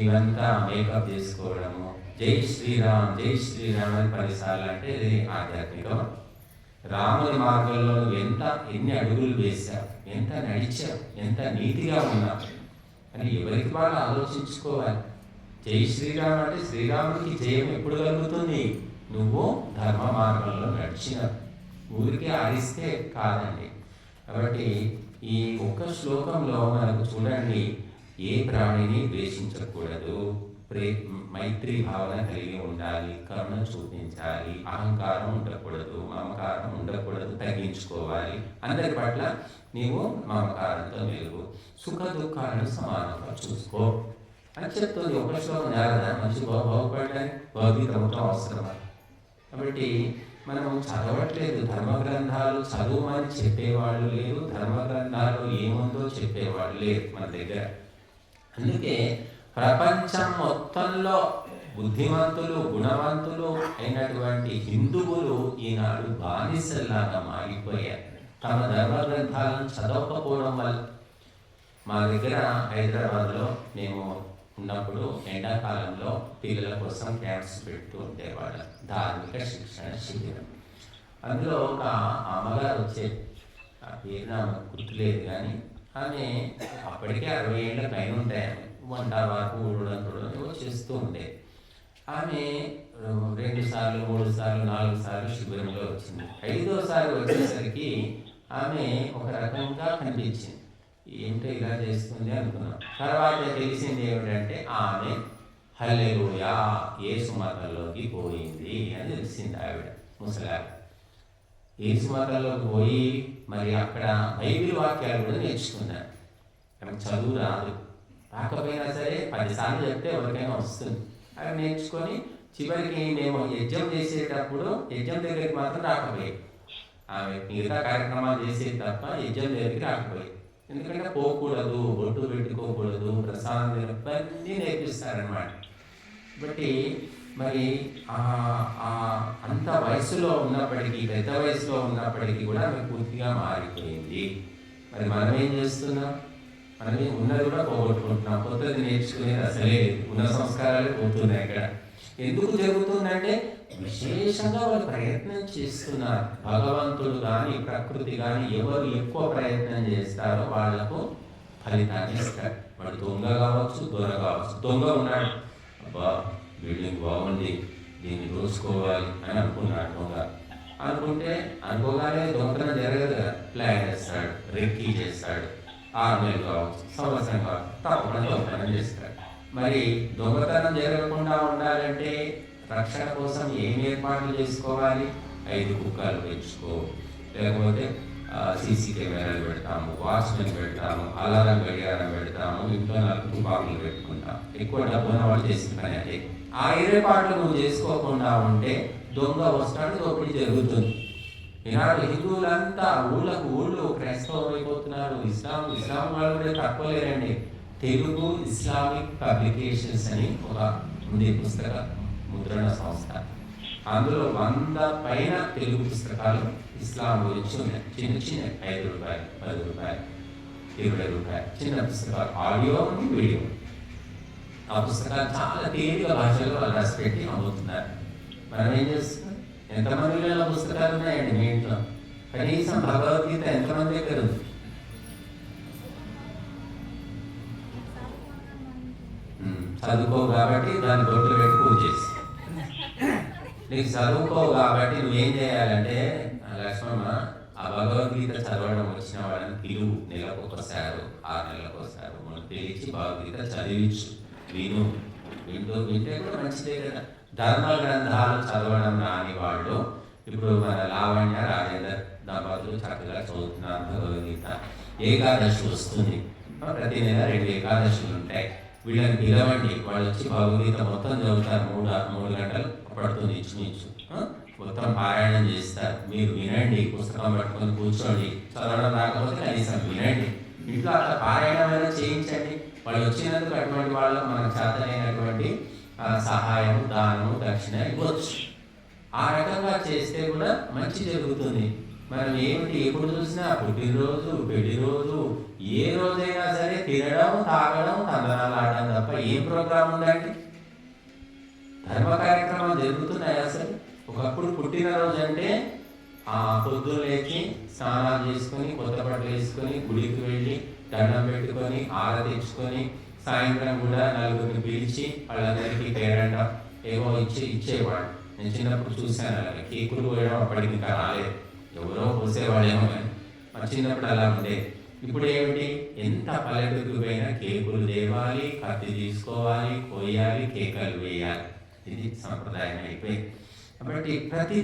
ఇవంతా మేకప్ చేసుకోవడము, జై శ్రీరామ్ జై శ్రీరామ్ అని 10 సార్లు అంటే ఇది ఆధ్యాత్మికం. రాముని మార్గంలో ఎన్ని అడుగులు వేశావు, ఎంత నడిచావు, ఎంత నీతిగా ఉన్నావు అని ఎవరికి వాళ్ళు ఆలోచించుకోవాలి. జై శ్రీరామ్ అంటే శ్రీరాముడికి జయం ఎప్పుడు కలుగుతుంది? నువ్వు ధర్మ మార్గంలో నడిచిన. ఊరికి ఆడిస్తే కాదండి. కాబట్టి ఈ ఒక్క శ్లోకంలో మనకు చూడండి, ఏ ప్రాణిని ద్వేషించకూడదు, మైత్రి భావన కలిగి ఉండాలి, కరుణ చూపించాలి, అహంకారం ఉండకూడదు, మమకారం ఉండకూడదు, తగ్గించుకోవాలి. అందరి పట్ల నీవు మమకారంతో మెలుగు, సుఖ దుఃఖాలను సమానంగా చూసుకో అని చెప్తుంది. ఒక శ్లోకం నేరదా మంచి బాగుపడడానికి? భౌతిక మొత్తం అవసరమా? కాబట్టి మనం చదవట్లేదు. ధర్మ గ్రంథాలు చదువుమని చెప్పేవాళ్ళు లేరు, ధర్మ గ్రంథాలు ఏముందో చెప్పేవాళ్ళు లేరు మన దగ్గర. అందుకే ప్రపంచం మొత్తంలో బుద్ధిమంతులు, గుణవంతులు అయినటువంటి హిందువులు ఈనాడు బానిసల్లాగా మారిపోయారు తమ ధర్మ గ్రంథాలను చదవకపోవడం వల్ల. మా దగ్గర హైదరాబాద్లో మేము ఉన్నప్పుడు ఎండాకాలంలో పిల్లల కోసం క్యాంప్స్ పెడుతూ ఉండేవాళ్ళ ధార్మిక శిక్షణ శిబిరం. అందులో ఒక అమ్మగారు వచ్చేది, ఆ పేరు నాకు గుర్తులేదు కానీ ఆమె అప్పటికే 60 ఏళ్ళ పైన ఉంటాయి. వంట వరకు ఊడడం చేస్తూ ఉండేది. ఆమె 2 సార్లు 3 సార్లు 4 సార్లు శిబిరంలో వచ్చింది. 5వ సారి వచ్చేసరికి ఆమె ఒక రకంగా కనిపించింది. ఏంటో ఇలా చేస్తుంది అనుకున్నాం. తర్వాత తెలిసింది ఏమిటంటే ఆమె హల్లెలూయా యేసు మతంలోకి పోయింది అని తెలిసింది. ఆవిడ ముసలావిడ యేసు మతంలోకి పోయి మరి అక్కడ బైబిల్ వాక్యాలు కూడా నేర్చుకున్నారు. ఆమెకు చదువు రాదు, రాకపోయినా సరే 10 సార్లు చెప్తే ఎవరికైనా వస్తుంది. అవి నేర్చుకొని చివరికి మేము యజ్ఞం చేసేటప్పుడు యజ్ఞం దగ్గరికి మాత్రం రాకపోయేది. ఆమె మిగతా కార్యక్రమాలు చేసేది తప్ప యజ్ఞం దగ్గరికి రాకపోయేది. ఎందుకంటే పోకూడదు, బొట్టు పెట్టుకోకూడదు, ప్రసాదం అన్నీ నేర్పిస్తారనమాట. బట్టి మరి అంత వయసులో ఉన్నప్పటికీ, పెద్ద వయసులో ఉన్నప్పటికీ కూడా ఆమె పూర్తిగా మారిపోయింది. మరి మనం ఏం చేస్తున్నాం? మనం ఉన్నది కూడా పోగొట్టుకుంటున్నాం. కొత్తది నేర్చుకునేది అసలే ఉన్న సంస్కారాలే పోతున్నాయి. ఇక్కడ ఎందుకు జరుగుతుందంటే విశేషంగా వాళ్ళు ప్రయత్నం చేస్తున్నారు. భగవంతుడు కానీ ప్రకృతి కానీ ఎవరు ఎక్కువ ప్రయత్నం చేస్తారో వాళ్లకు ఫలితాన్ని ఇస్తారు. వాడు దొంగ కావచ్చు, దొర కావచ్చు. దొంగ ఉన్నాడు, అబ్బా బిల్డింగ్ బాగుంది, దీన్ని దోసుకోవాలి అని అనుకున్నాడు. దొంగ అనుకోగానే దొంగతనం జరగదు కదా, ప్లాన్ చేస్తాడు, రెక్కీ చేస్తాడు. 6 నెలలు కావచ్చు, సంవత్సరం కావచ్చు, తప్పకుండా దొంగతనం చేస్తాడు. మరి దొంగతనం జరగకుండా ఉండాలంటే రక్షణ కోసం ఏం ఏర్పాట్లు చేసుకోవాలి? 5 కుక్కలు పెంచుకో, లేకపోతే సీసీ కెమెరాలు పెడతాము, వాచ్మెన్ పెడతాము, అలారం గడియారం పెడతాము, ఇంట్లో 4 తుపాకులు పెట్టుకుంటాం. ఎక్కువ డబ్బు ఉన్న వాళ్ళు చేసిన పని అంటే ఆ ఏర్పాట్లు నువ్వు చేసుకోకుండా ఉంటే దొంగ వస్తాడు, దోపిడీ జరుగుతుంది. ఈనాడు హిందువులంతా ఊళ్ళు క్రైస్తవం అయిపోతున్నారు. ఇస్లాం వాళ్ళు కూడా తక్కువ లేరండి. తెలుగు ఇస్లామిక్ పబ్లికేషన్స్ అని ఒక ఉంది పుస్తక ముద్రణ సంస్థ. అందులో 100 పైన తెలుగు పుస్తకాలు ఇస్లాం గురించి ఉన్నాయి. చిన్న 5 రూపాయలు, 10 రూపాయలు, 20 రూపాయలు చిన్న పుస్తకాలు, ఆడియో వీడియో. ఆ పుస్తకాలు చాలా తేలిక భాషలో వాళ్ళు రాసి పెట్టి అమ్ముతున్నారు. మనం ఏం చేస్తున్నాం? ఎంతమంది పుస్తకాలు ఉన్నాయండి మీ ఇంట్లో? కనీసం భగవద్గీత ఎంతమంది దగ్గర ఉంది? చదువుకోవు కాబట్టి దాన్ని బొట్లు పెట్టి పూజ చేసి, నీకు చదువుకోవు కాబట్టి నువ్వేం చేయాలంటే లక్ష్మమ్మ ఆ భగవద్గీత చదవడం వచ్చిన వాళ్ళని పిలువు, నెలకు ఒకసారి 6 నెలలకు ఒకసారి మనం పిలిచి భగవద్గీత చదివించు, వింటే కూడా మంచిదే కదా. ధర్మ గ్రంథాలు చదవడం రాని వాళ్ళు ఇప్పుడు మన లావణ్య రాజేందర్ దంపతులు చక్కగా చదువుతున్నారు భగవద్గీత. ఏకాదశి వస్తుంది, ప్రతి నెల 2 ఏకాదశులు ఉంటాయి. వీళ్ళని పిలవండి, వాళ్ళు వచ్చి భగవద్గీత మొత్తం చదువుతారు. 3 గంటలు పడుతుంది ఇంచుమించు, మొత్తం పారాయణం చేస్తారు. మీరు వినండి, పుస్తకం పట్టుకొని కూర్చోండి, చదవడం రాకపోతే కనీసం వినండి, ఇంట్లో అట్లా పారాయణం అయినా చేయించండి. వాళ్ళు వచ్చినందుకు అటువంటి వాళ్ళు మనకు చేతనైనటువంటి సహాయం, దానము, దక్షిణ ఇవ్వచ్చు. ఆ రకంగా చేస్తే కూడా మంచి జరుగుతుంది. మనం ఏమిటి ఎప్పుడు చూసినా పుట్టినరోజు, పెళ్లి రోజు, ఏ రోజైనా సరే తినడం, తాగడం, తందనాలు ఆడడం తప్ప ఏం ప్రోగ్రాం ఉందండి? ధర్మ కార్యక్రమాలు జరుగుతున్నాయి అసలు? ఒకప్పుడు పుట్టినరోజు అంటే పొద్దున లేచి స్నానాలు చేసుకొని, కొత్త బట్టలు వేసుకొని, గుడికి వెళ్ళి దండం పెట్టుకొని, ఆరతి ఇచ్చుకొని, సాయంత్రం కూడా నలుగురిని పిలిచి వాళ్ళందరికీ పేరండం ఏవో ఇచ్చేవాడు. నేను చిన్నప్పుడు చూశాను అలాగే. కేకులు పోయడం అప్పటికి ఇంకా రాలేదు, ఎవరో పోసేవాళ్ళేమో, కానీ మా చిన్నప్పుడు అలా ఉండే. ఇప్పుడు ఏమిటి, ఎంత పల్లెటూరుకు పోయినా కేకులు తేవాలి, కత్తి తీసుకోవాలి, కోయాలి, కేకలు వేయాలి. ఇది సంప్రదాయం అయిపోయింది. కాబట్టి ప్రతి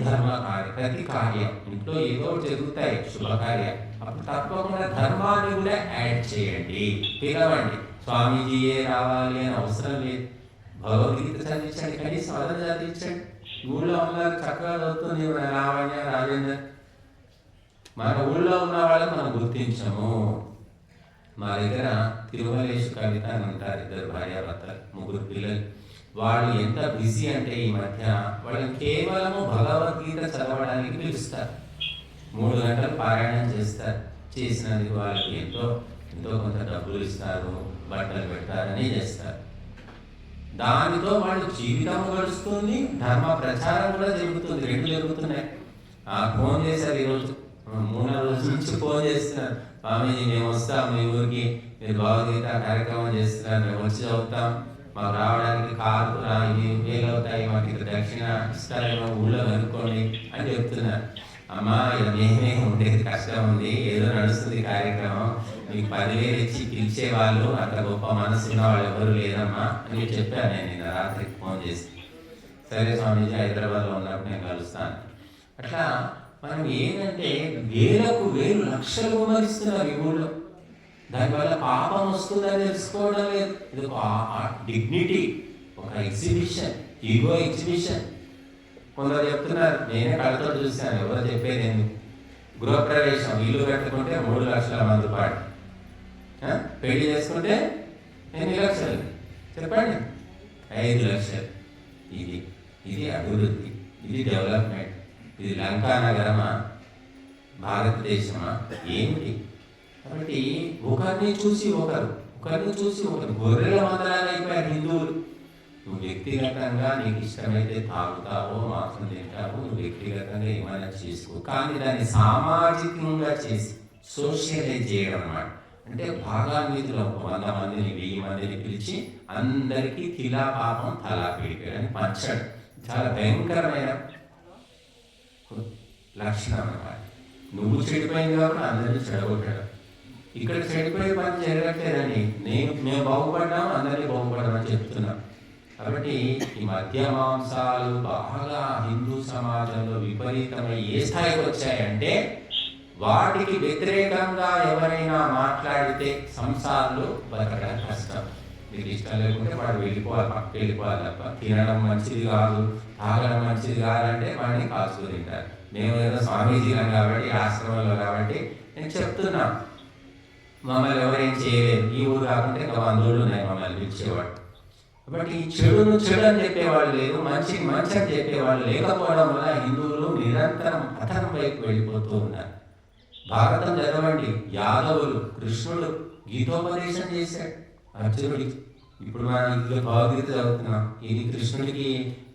ప్రతి కార్యం ఇంట్లో ఏదో జరుగుతాయి శుభకార్యం, అప్పుడు తప్పకుండా ధర్మాన్ని కూడా యాడ్ చేయండి, పిలవండి. స్వామీజీయే రావాలి అని అవసరం లేదు. భగవద్గీత చదివించండి, కనీసం అదన చదివించండి. ఊళ్ళో ఉన్నారు చక్కగా చదువుతుంది లావణ్య, రాజేందర్. మన ఊళ్ళో ఉన్న వాళ్ళని మనం గుర్తించము. మా దగ్గర తిరుమలేశు కవిత అని ఉంటారు, 2 భార్యాభర్తలు, 3 పిల్లలు. వాళ్ళు ఎంత బిజీ అంటే ఈ మధ్య వాళ్ళని కేవలము భగవద్గీత చదవడానికి పిలుస్తారు. 3 గంటలు పారాయణం చేస్తారు. చేసినందుకు వాళ్ళకి ఎంతో కొంత డబ్బులు ఇస్తారు, బట్టలు పెడతారని చేస్తారు. దానితో వాళ్ళు జీవితం గడుస్తుంది, ధర్మ ప్రచారం కూడా జరుగుతుంది, 2 జరుగుతున్నాయి. ఫోన్ చేశారు ఈరోజు, 3 రోజుల నుంచి ఫోన్ చేస్తున్నారు. స్వామీజీ మేము వస్తాం మీ ఊరికి, మీరు భగవద్గీత కార్యక్రమం చేస్తున్నారు, మేము వచ్చి చదువుతాం, మాకు రావడానికి కారు ఇది వేలవుతాయి, మాకు ఇక్కడ దక్షిణ ఇస్తారేమో, ఊళ్ళో కనుక్కోండి అని చెప్తున్నారు. అమ్మా మేమే ఉండేది కష్టం ఉంది, ఏదో నడుస్తుంది కార్యక్రమం, మీకు 10,000 ఇచ్చి పిలిచే వాళ్ళు అంత గొప్ప మనసు ఉన్న వాళ్ళు ఎవరు లేదమ్మా అని చెప్పాను నేను నిన్న రాత్రికి ఫోన్ చేసి. సరే స్వామీజీ హైదరాబాద్లో ఉన్నప్పుడు నేను కలుస్తాను. అట్లా మనం ఏంటంటే వేలకు వేలు లక్షలు విమరిస్తున్నారు ఈ ఊళ్ళో. దానివల్ల పాపం వస్తుందని తెలుసుకోవడం లేదు. ఇది ఒక డిగ్నిటీ, ఒక ఎగ్జిబిషన్, ఈగో ఎగ్జిబిషన్. కొందరు చెప్తున్నారు, నేనే కళ్ళతో చూశాను, ఎవరు చెప్పేది ఎందుకు, గృహప్రవేశం ఇల్లు కట్టుకుంటే 3 లక్షల మంది పాటు, పెళ్లి చేసుకుంటే ఎన్ని లక్షలు చెప్పండి, 5 లక్షలు. ఇది అభివృద్ధి, ఇది డెవలప్మెంట్, ఇది లంకా నగరమా, భారతదేశమా, ఏమిటి? కాబట్టి ఒకరిని చూసి ఒకరు గొర్రెల మందలాగా అయిపోయారు హిందువులు. నువ్వు వ్యక్తిగతంగా నీకు ఇష్టమైతే తాగుతావో, మాంసం తింటావో, నువ్వు వ్యక్తిగతంగా ఏమైనా చేసుకో, కానీ దాన్ని సామాజికంగా చేసి సోషలైజ్ చేయడం అన్నమాట. అంటే భాగాన్వితులు 100 మందిని 1000 మందిని పిలిచి అందరికీ తిలా పాపం తలా పిడికాడని పంచడం చాలా భయంకరమైన లక్షణం అన్నమాట. నువ్వు చెడిపోయింది కాబట్టి అందరినీ చెడగొట్టడం. ఇక్కడ చెడిపోయే పని జరగట్లేదని మేము బాగుపడ్డాం, అందరినీ బాగుపడమని చెప్తున్నాం. కాబట్టి ఈ మద్య మాంసాలు బాగా హిందూ సమాజంలో విపరీతమై ఏ స్థాయికి వచ్చాయంటే, వాటికి వ్యతిరేకంగా ఎవరైనా మాట్లాడితే సంసారాలు బతకడం కష్టం. మీకు ఇష్టం లేకుంటే వాడు పక్కకి వెళ్ళిపోవాలి తప్ప, తినడం మంచిది కాదు, తాగడం మంచిది కాదంటే వాడిని కాల్చుకు తింటారు. మేము ఏదో స్వామీజీలం కాబట్టి, ఆశ్రమంలో కాబట్టి నేను చెప్తున్నా, మమ్మల్ని ఎవరేం చేయలేదు. ఈ ఊరు కాకుంటే ఇంకా 100 ఊళ్ళు ఉన్నాయి మమ్మల్ని పిలిచేవాడు. కాబట్టి చెడును చెడు అని చెప్పేవాళ్ళు లేరు, మంచి మంచి అని చెప్పేవాళ్ళు లేకపోవడం వల్ల హిందువులు నిరంతరం పతనం వైపు వెళ్ళిపోతూ ఉన్నారు. భారతం చదవండి, యాదవులు కృష్ణుడు గీతోపదేశం చేశాడు అర్జునుడికి. ఇప్పుడు మనం భగవద్గీత చదువుతున్నాం, ఇది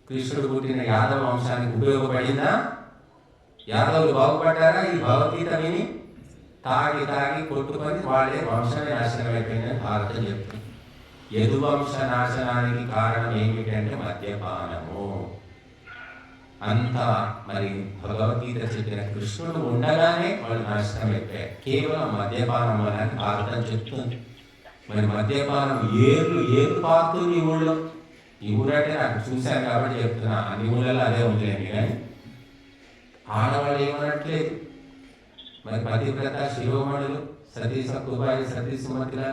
కృష్ణుడు పుట్టిన యాదవ వంశానికి ఉపయోగపడిందా? యాదవులు బాగుపడ్డారా ఈ భగవద్గీత విని? తాగి కొట్టుకొని వాళ్ళే వంశమే నాశనం అయిపోయిందని భారతం చెప్తుంది. యదువంశ నాశనానికి కారణం ఏమిటంటే మద్యపానము. అంత మరి భగవద్గీత చెప్పిన కృష్ణుడు ఉండగానే వాళ్ళు నాశనం అయిపోయారు కేవలం మద్యపానం అని భారతం చెప్తుంది. మరి మద్యపానం ఏరు పారుతుంది ఈ ఊళ్ళో. ఈ ఊరంటే నాకు చూశాను కాబట్టి చెప్తున్నా, అన్ని ఊళ్ళలో అదే ఉండలేని కానీ ఆడవాళ్ళు ఏమనట్లేదు. మరి పతివ్రత శిరోమణులు సతీ సక్కుబాయి సతీ సుమతిలా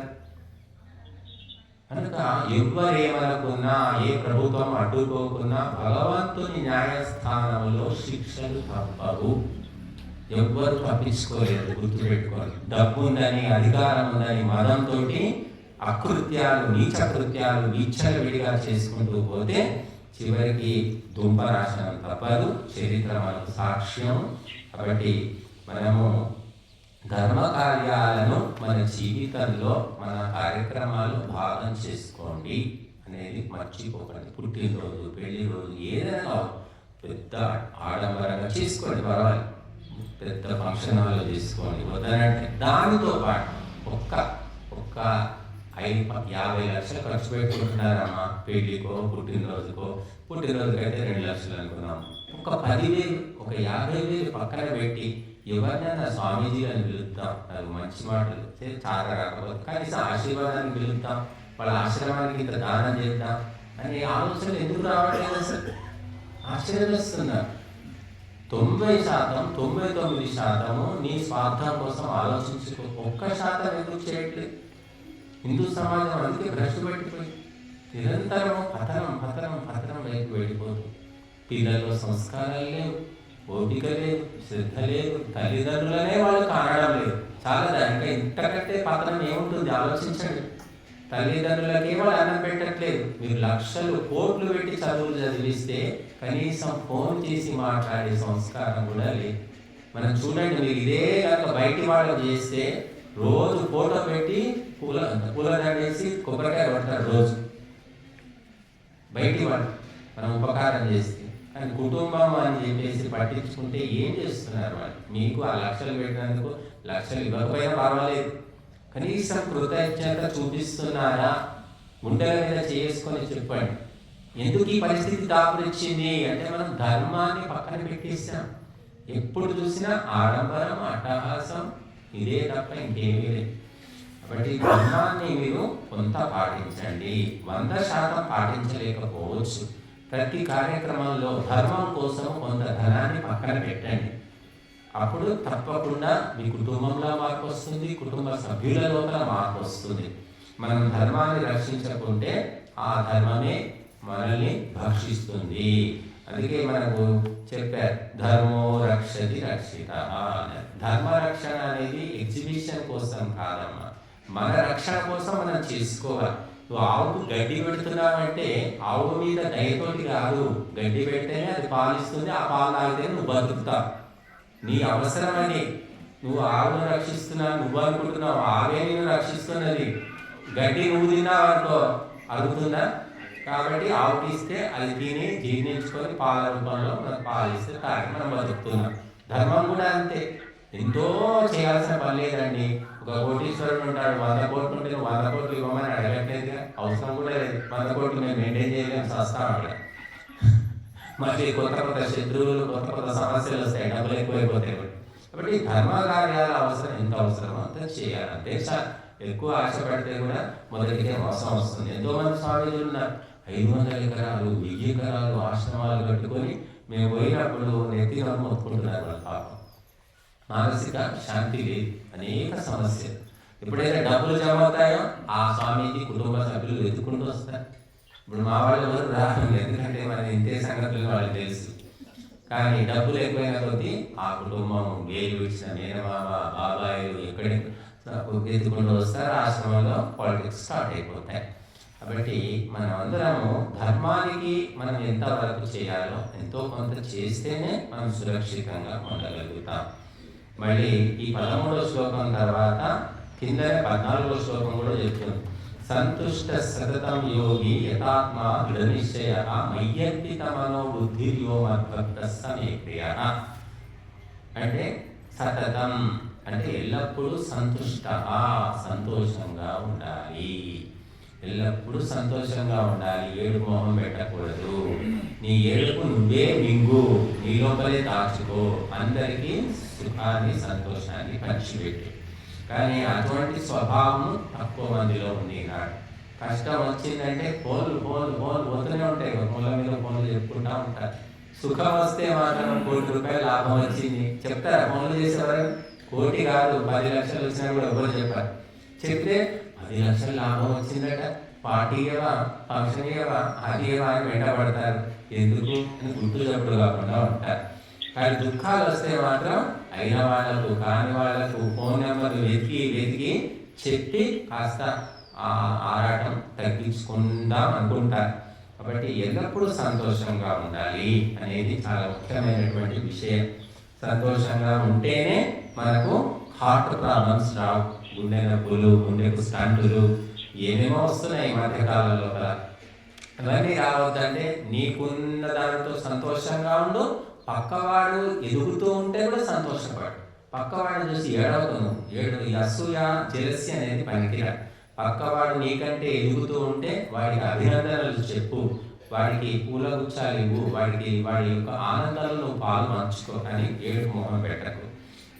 కనుక ఎవ్వరేమనుకున్నా, ఏ ప్రభుత్వం అడ్డుకోకున్నా భగవంతుని న్యాయస్థానంలో శిక్షలు తప్పవు. ఎవ్వరు తప్పించుకోలేదు. గుర్తుపెట్టుకోవాలి. డబ్బు ఉందని, అధికారం ఉందని మదంతో అకృత్యాలు, నీచ కృత్యాలు విచ్చలవిడిగా చేసుకుంటూ పోతే చివరికి దుంపనాశనం తప్పదు. చరిత్ర మనకు సాక్ష్యం. కాబట్టి మనము ధర్మ కార్యాలను మన జీవితంలో, మన కార్యక్రమాలు భాగం చేసుకోండి అనేది మర్చిపోకండి. పుట్టినరోజు, పెళ్లి రోజు ఏదైనా పెద్ద ఆడంబరంగా చేసుకోండి, పర్వాలేదు. పెద్ద ఫంక్షన్ హాల్లో చేసుకోండి, వదనంటే దానితో పాటు ఒక్క 50 లక్షలు ఖర్చు పెట్టుకుంటున్నారమ్మా పెళ్లికో పుట్టినరోజుకైతే 2 లక్షలు అనుకున్నాం. ఒక 10,000 ఒక 50,000 పక్కన పెట్టి ఎవరినైనా స్వామీజీలను పిలుద్దాం. అది మంచి మాటలు చాలా రాకపోతే కనీసం ఆశీర్వాదానికి పిలుద్దాం, వాళ్ళ ఆశ్రమానికి ఇంత దానం చేద్దాం అనే ఆలోచనలు ఎందుకు రావట్లేదు? అసలు ఆశ్చర్యస్తున్నారు. 90%, 99% నీ స్వార్థం కోసం ఆలోచించుకో. 1% ఎందుకు చేయట్లేదు? హిందూ సమాజం అందుకే భ్రష్టు పెట్టిపోయి నిరంతరం పతనం వైపు వెళ్ళిపోతుంది. పిల్లల్లో సంస్కారాలు లేవు, ఓపిక లేదు, శ్రద్ధ లేదు, తల్లిదండ్రులనే వాళ్ళు కానడం లేదు. చాలా ఇంకా ఇంతకంటే పతనం ఏముంటుంది ఆలోచించండి. తల్లిదండ్రులకే వాళ్ళు అన్నం పెట్టట్లేదు. మీరు లక్షలు కోట్లు పెట్టి చదువులు చదివిస్తే కనీసం ఫోన్ చేసి మాట్లాడే సంస్కారం కూడా లేదు. మనం చూడండి, మీరు ఇదే కనుక బయటి వాళ్ళు చేస్తే రోజు ఫోటో పెట్టి పూలదండేసి కొబ్బరికాయ కొడతారు రోజు బయటి వాళ్ళు మనం ఉపకారం చేస్తే. కానీ కుటుంబం అని చెప్పేసి పట్టించుకుంటే ఏం చేస్తున్నారు వాళ్ళు? మీకు ఆ లక్షలు పెట్టినందుకు లక్షలు ఇవ్వకపోయినా పర్వాలేదు, కనీసం కృతజ్ఞత చూపిస్తున్నారా? గుండెల మీద చేసుకొని చెప్పండి. ఎందుకు ఈ పరిస్థితి దాపురిచ్చింది అంటే మనం ధర్మాన్ని పక్కన పెట్టేసాం. ఎప్పుడు చూసినా ఆడంబరం, అట్టహాసం ఇదే తప్ప ఇంకేమీ లేదు. కాబట్టి ధర్మాన్ని మీరు కొంత పాటించండి. 100% పాటించలేకపోవచ్చు. ప్రతి కార్యక్రమంలో ధర్మం కోసం కొంత ధనాన్ని పక్కన పెట్టండి. అప్పుడు తప్పకుండా మీ కుటుంబంలో మార్పు వస్తుంది, కుటుంబ సభ్యుల లోపల మార్పు వస్తుంది. మనం ధర్మాన్ని రక్షించకుంటే ఆ ధర్మమే మనల్ని భక్షిస్తుంది. అందుకే మనకు చెప్పారు, ధర్మో రక్షతి రక్షిత. ధర్మ రక్షణ అనేది ఎగ్జిబిషన్ కోసం కాదమ్మా, మన రక్షణ కోసం మనం చేసుకోవాలి. నువ్వు ఆవుకు గడ్డి పెడుతున్నావంటే ఆవు మీద దయతోటి కాదు, గడ్డి పెడితేనే అది పాలిస్తుంది, ఆ పాలు తాగితే నువ్వు బతుకుతావు. నీ అవసరమని నువ్వు ఆవును రక్షిస్తున్నావు, నువ్వు అనుకుంటున్నావు ఆవే నేను రక్షిస్తున్నది. గడ్డి నువ్వు తిన్నావు అనుకో అరుగుతుందా? కాబట్టి ఆవుకి ఇస్తే అది తిని జీర్ణించుకొని పాల రూపంలో మనకు పాలిస్తే తాగి మనం బతుకుతున్నాం. ధర్మం కూడా అంతే. ఎంతో చేయాల్సిన పని లేదండి. ఒక కోటీశ్వరుడు ఉంటాడు, 100 కోట్లు ఉంటే 100 కోట్లు ఇవ్వమని అడగట్లేదుగా, అవసరం కూడా లేదు. 100 కోట్లు మేము మెయింటైన్ చేయలేము, సస్తాం అక్కడ. మళ్ళీ కొత్త శత్రువులు, కొత్త సమస్యలు వస్తాయి, డబ్బులు ఎక్కువైపోతాయి. కాబట్టి ధర్మ కార్యాల అవసరం ఎంత అవసరమో అంత చేయాలి. అంతే సార్. ఎక్కువ ఆశపడితే కూడా మొదటికే మోసం వస్తుంది. ఎంతోమంది స్వామీజీలు ఉన్నారు, 500 ఎకరాలు 1000 ఎకరాలు ఆశ్రమాలు కట్టుకొని మేము పోయినప్పుడు నెత్తి నమ్ము మొత్తుకుంటున్నారు వాళ్ళ పాపం. మానసిక శాంతి లేదు, అనేక సమస్యలు. ఎప్పుడైతే డబ్బులు జమ అవుతాయో ఆ స్వామీజీ కుటుంబ సభ్యులు వెతుక్కుంటూ వస్తారు. ఇప్పుడు మా వాళ్ళు ఎవరు రాదు, ఎందుకంటే మన ఇంతే సంగతులు వాళ్ళకి తెలుసు. కానీ డబ్బులు ఎక్కువైన కొద్దీ ఆ కుటుంబం వేలు ఇచ్చిన మేనమామ, బాబాయిలు ఎక్కడెక్కడ వెతుక్కుంటూ వస్తారు. ఆశ్రమంలో పాలిటిక్స్ స్టార్ట్ అయిపోతాయి. కాబట్టి మనం అందరము ధర్మానికి మనం ఎంతవరకు చేయాలో ఎంతో కొంత చేస్తేనే మనం సురక్షితంగా ఉండగలుగుతాం. మళ్ళీ ఈ 13వ శ్లోకం తర్వాత కింద 14వ శ్లోకం కూడా చెప్తుంది. సంతుష్ట సతతం యోగి యథాత్మా దృఢ నిశ్చయ మయ్యర్పిత మనో బుద్ధిర్యో మద్భక్త సమే ప్రియ. అంటే సతతం అంటే ఎల్లప్పుడూ సంతుష్ట, సంతోషంగా ఉండాలి. ఎల్లప్పుడూ సంతోషంగా ఉండాలి. ఏడుపు మొహం పెట్టకూడదు. నీ ఏడుపు నువ్వే మింగు, నీ లోపలే దాచుకో. అందరికీ సుఖాన్ని సంతోషాన్ని పంచిపెట్టు. కానీ అటువంటి స్వభావం తక్కువ మందిలో ఉంది నాడు. కష్టం వచ్చిందంటే ఫోన్లు పోతూనే ఉంటాయి. ఫోన్ల మీద ఫోన్లు చెప్పుకుంటా ఉంటారు. సుఖం వస్తే మాత్రం ₹1,00,00,000 లాభం వచ్చింది చెప్తారా? ఫోన్లు చేసేవారు 1,00,00,000 కాదు 10 లక్షలు వచ్చినా కూడా ఎవరు చెప్పారు. చెప్తే 10 లక్షలు లాభం వచ్చిందట, పార్టీ ఇవ్వవా, ఫంక్షన్ ఇవ్వవా, అది ఇవ్వవా అని వెంటబడతారు. ఎందుకు అని గుర్తు చెప్పుడు కాకుండా ఉంటారు. కానీ దుఃఖాలు వస్తే మాత్రం అయిన వాళ్ళకు కాని వాళ్ళకు ఫోన్ నెంబర్లు వెతికి చెప్పి కాస్త ఆరాటం తగ్గించుకుందాం అనుకుంటారు. కాబట్టి ఎల్లప్పుడూ సంతోషంగా ఉండాలి అనేది చాలా ముఖ్యమైనటువంటి విషయం. సంతోషంగా ఉంటేనే మనకు హార్ట్ ప్రాబ్లమ్స్ రావు. గుండె నొప్పులు, గుండెకు స్టంటులు ఏమేమో వస్తున్నాయి ఈ మధ్యకాలంలో. అవన్నీ రావద్దంటే నీకున్న దానితో సంతోషంగా ఉండు. పక్కవాడు ఎదుగుతూ ఉంటే కూడా సంతోషపడు. పక్కవాడిని చూసి ఏడు. ఈ అసూయ, జెలసీ అనేది పనికిరా. పక్కవాడు నీకంటే ఎదుగుతూ ఉంటే వాడికి అభినందనలు చెప్పు, వాడికి పూల గుచ్చాలు ఇవ్వు, వాడి యొక్క ఆనందాలు నువ్వు పాలు పంచుకో అని ఏడు మొహం పెట్టకు.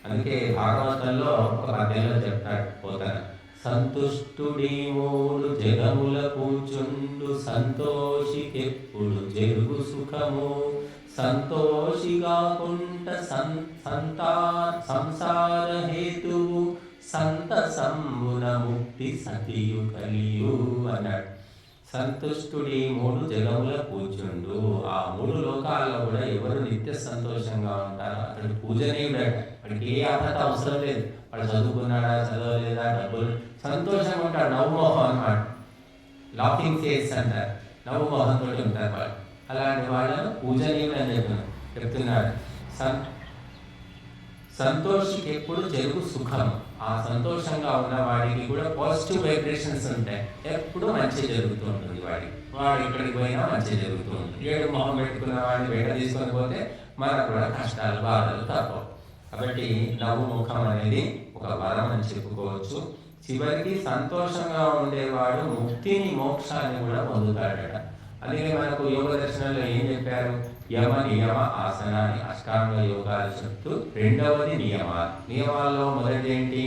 అందుకే భాగవతంలో ఒక పద్యంలో చెప్తాడు పోతన, సంతుష్టుడి మూడు జగముల కూచుండు సంతోషికెప్పుడు జరుగు సుఖము, సంతోషిగాకుంట సంసార హేతువు సంతసంబున ముక్తి సతియు కలియు అన్నాడు. సంతుష్టుడి 3 జగముల కూర్చుండు. ఆ 3 లోకాల్లో కూడా ఎవరు నిత్య సంతోషంగా ఉంటారో అతడు పూజనీయుడట. వాడికి ఏ ఆపద అవసరం లేదు. వాడు చదువుకున్నాడా, చదవలేదా, డబ్బులు, సంతోషంగా ఉంటాడు. నవ్వుమోహం అన్నమాట. లాఫింగ్ ఫేస్ అంటారు. నవ్వుమోహంతో ఉంటారు వాళ్ళు. అలాంటి వాళ్ళను పూజనీయుడు అని చెప్తున్నాడు. సంతోషికి ఎప్పుడు జరుగు సుఖం. ఆ సంతోషంగా ఉన్న వాడికి కూడా పాజిటివ్ వైబ్రేషన్స్ ఉంటాయి. ఎప్పుడు మంచి జరుగుతూ ఉంటుంది. వాడు ఎక్కడికి పోయినా మంచి జరుగుతూ ఉంటుంది. ఏడు మొహం పెట్టుకున్న వాడిని బయట తీసుకొని పోతే మనకు కూడా కష్టాలు, బాధలు తప్పవు. కాబట్టి నవ్వు ముఖం అనేది ఒక వరం అని చెప్పుకోవచ్చు. చివరికి సంతోషంగా ఉండేవాడు ముక్తిని, మోక్షాన్ని కూడా పొందుతాడట. అందుకే మనకు యోగ దర్శనంలో ఏం చెప్పారు? యమ నియమ ఆసనాన్ని అష్టాంగ యోగాలు చెప్తూ రెండవది నియమాలు. నియమాల్లో మొదటి ఏంటి?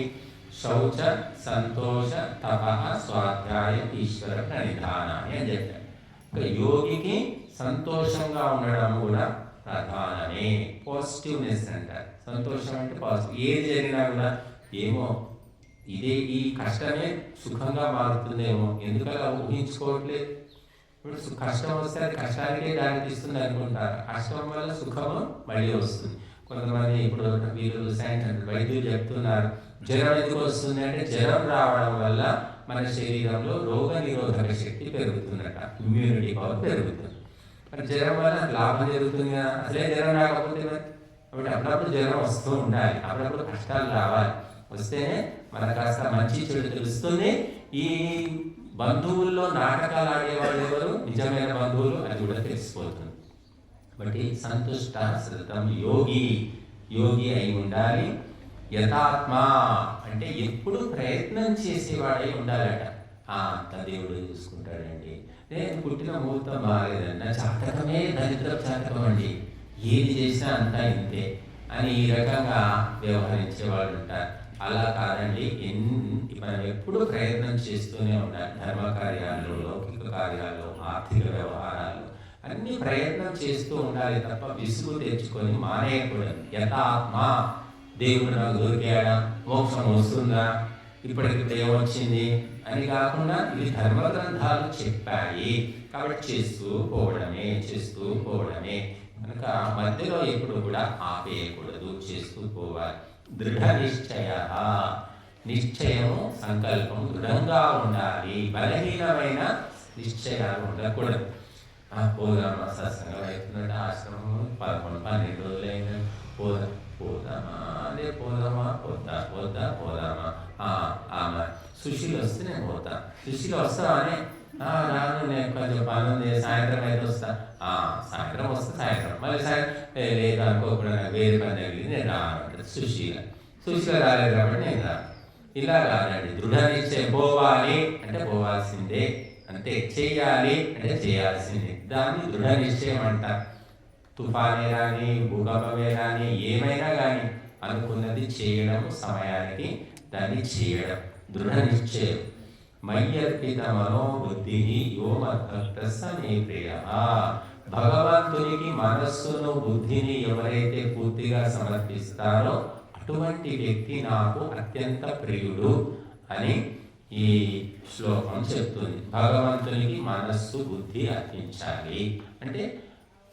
శౌచ, సంతోష, తపః, స్వాధ్యాయ, ఈశ్వర ప్రణిధానాన్ని అని చెప్పారు. యోగికి సంతోషంగా ఉండడం కూడా ప్రధానమే. పాజిటివ్నెస్ అంటారు. సంతోషం అంటే పాజిటివ్. ఏది జరిగినా కూడా ఏమో ఈ కష్టమే సుఖంగా మారుతుందేమో, ఎందుకలా ఊహించుకోవట్లేదు. ఇప్పుడు కష్టం వస్తే అది కష్టానికే దారి తీస్తుంది అనుకుంటారు. కష్టం వల్ల సుఖము మళ్ళీ వస్తుంది. కొంతమంది ఇప్పుడు వీళ్ళు వైద్యులు చెప్తున్నారు, జ్వరం ఎందుకు వస్తుంది అంటే జ్వరం రావడం వల్ల మన శరీరంలో రోగ నిరోధక శక్తి పెరుగుతుందట, ఇమ్యూనిటీ పవర్ పెరుగుతుంది. మరి జ్వరం వల్ల లాభం జరుగుతుంది కదా, అసలే జ్వరం రాకపోతే కాబట్టి అప్పుడప్పుడు జ్వరం వస్తూ ఉండాలి, అప్పుడప్పుడు కష్టాలు రావాలి. వస్తేనే మనకు కాస్త మంచి చెడు తెలుస్తుంది. ఈ బంధువుల్లో నాటకాలు ఆడేవాళ్ళు ఎవరు నిజమైన బంధువులు అది కూడా తెలిసిపోతుంది. కాబట్టి సంతుష్ట సతతం యోగి అయి ఉండాలి. యథాత్మ అంటే ఎప్పుడు ప్రయత్నం చేసేవాడై ఉండాలట. అంత దేవుడు చూసుకుంటాడండి, నేను పుట్టిన ముహూర్తం బాగలేదండి, నా జాతకమే దరిద్ర జాతకం అండి, ఏది చేసినా అంతా ఇంతే అని ఈ రకంగా వ్యవహరించేవాళ్ళు ఉంటారు. అలా కాదండి, మనం ఎప్పుడు ప్రయత్నం చేస్తూనే ఉండాలి. ధర్మ కార్యాల్లో, లౌకిక కార్యాల్లో, ఆర్థిక వ్యవహారాల్లో అన్ని ప్రయత్నం చేస్తూ ఉండాలి తప్ప విసుగు తెచ్చుకొని మానేయకూడదు. యథాత్మ, దేవుడు నాకు దొరికాడా, మోక్షం వస్తుందా, ఇప్పటికిప్పుడు ఏమొచ్చింది అని కాకుండా ఇవి ధర్మ గ్రంథాలు చెప్పాయి కాబట్టి చేస్తూ పోవడమే కనుక మధ్యలో ఎప్పుడు కూడా ఆపేయకూడదు, చేస్తూ పోవాలి. దృఢ నిశ్చయము, సంకల్పం దృఢంగా ఉండాలి. బలహీనమైన నిశ్చయాలు ఉండకూడదు. పోదామా, సత్సంగం అవుతుందంటే ఆశ్రమం 11-12 రోజులైనా పోదామా. ఆమె సుశీలు వస్తే నేను పోతా. సుశీలు వస్తావానే? రాను, నేను కొంచెం పని ఉంది, సాయంత్రం అయితే వస్తా. సాయంత్రం వస్తే సాయంత్రం మళ్ళీ లేదు అనుకోకుండా నాకు వేరే పని తగిలింది, నేను రాను. సుశీల రాలేదు కాబట్టి నేను రాను. ఇలా కాదండి, దృఢ నిశ్చయం. పోవాలి అంటే పోవాల్సిందే. అంతే. చేయాలి అంటే చేయాల్సింది, దాన్ని దృఢ నిశ్చయం అంటారు. తుఫానే కానీ భూకంపమే కానీ ఏమైనా కానీ అనుకున్నది చేయడం, సమయానికి దాన్ని చేయడం దృఢ నిశ్చయం. మయ్యర్పిత మనోబుద్ధి యో మద్భక్త స మే ప్రియ. భగవంతునికి మనస్సును బుద్ధిని ఎవరైతే పూర్తిగా సమర్పిస్తారో అటువంటి వ్యక్తి నాకు అత్యంత ప్రియుడు అని ఈ శ్లోకం చెప్తుంది. భగవంతునికి మనస్సు బుద్ధి అర్పించాలి అంటే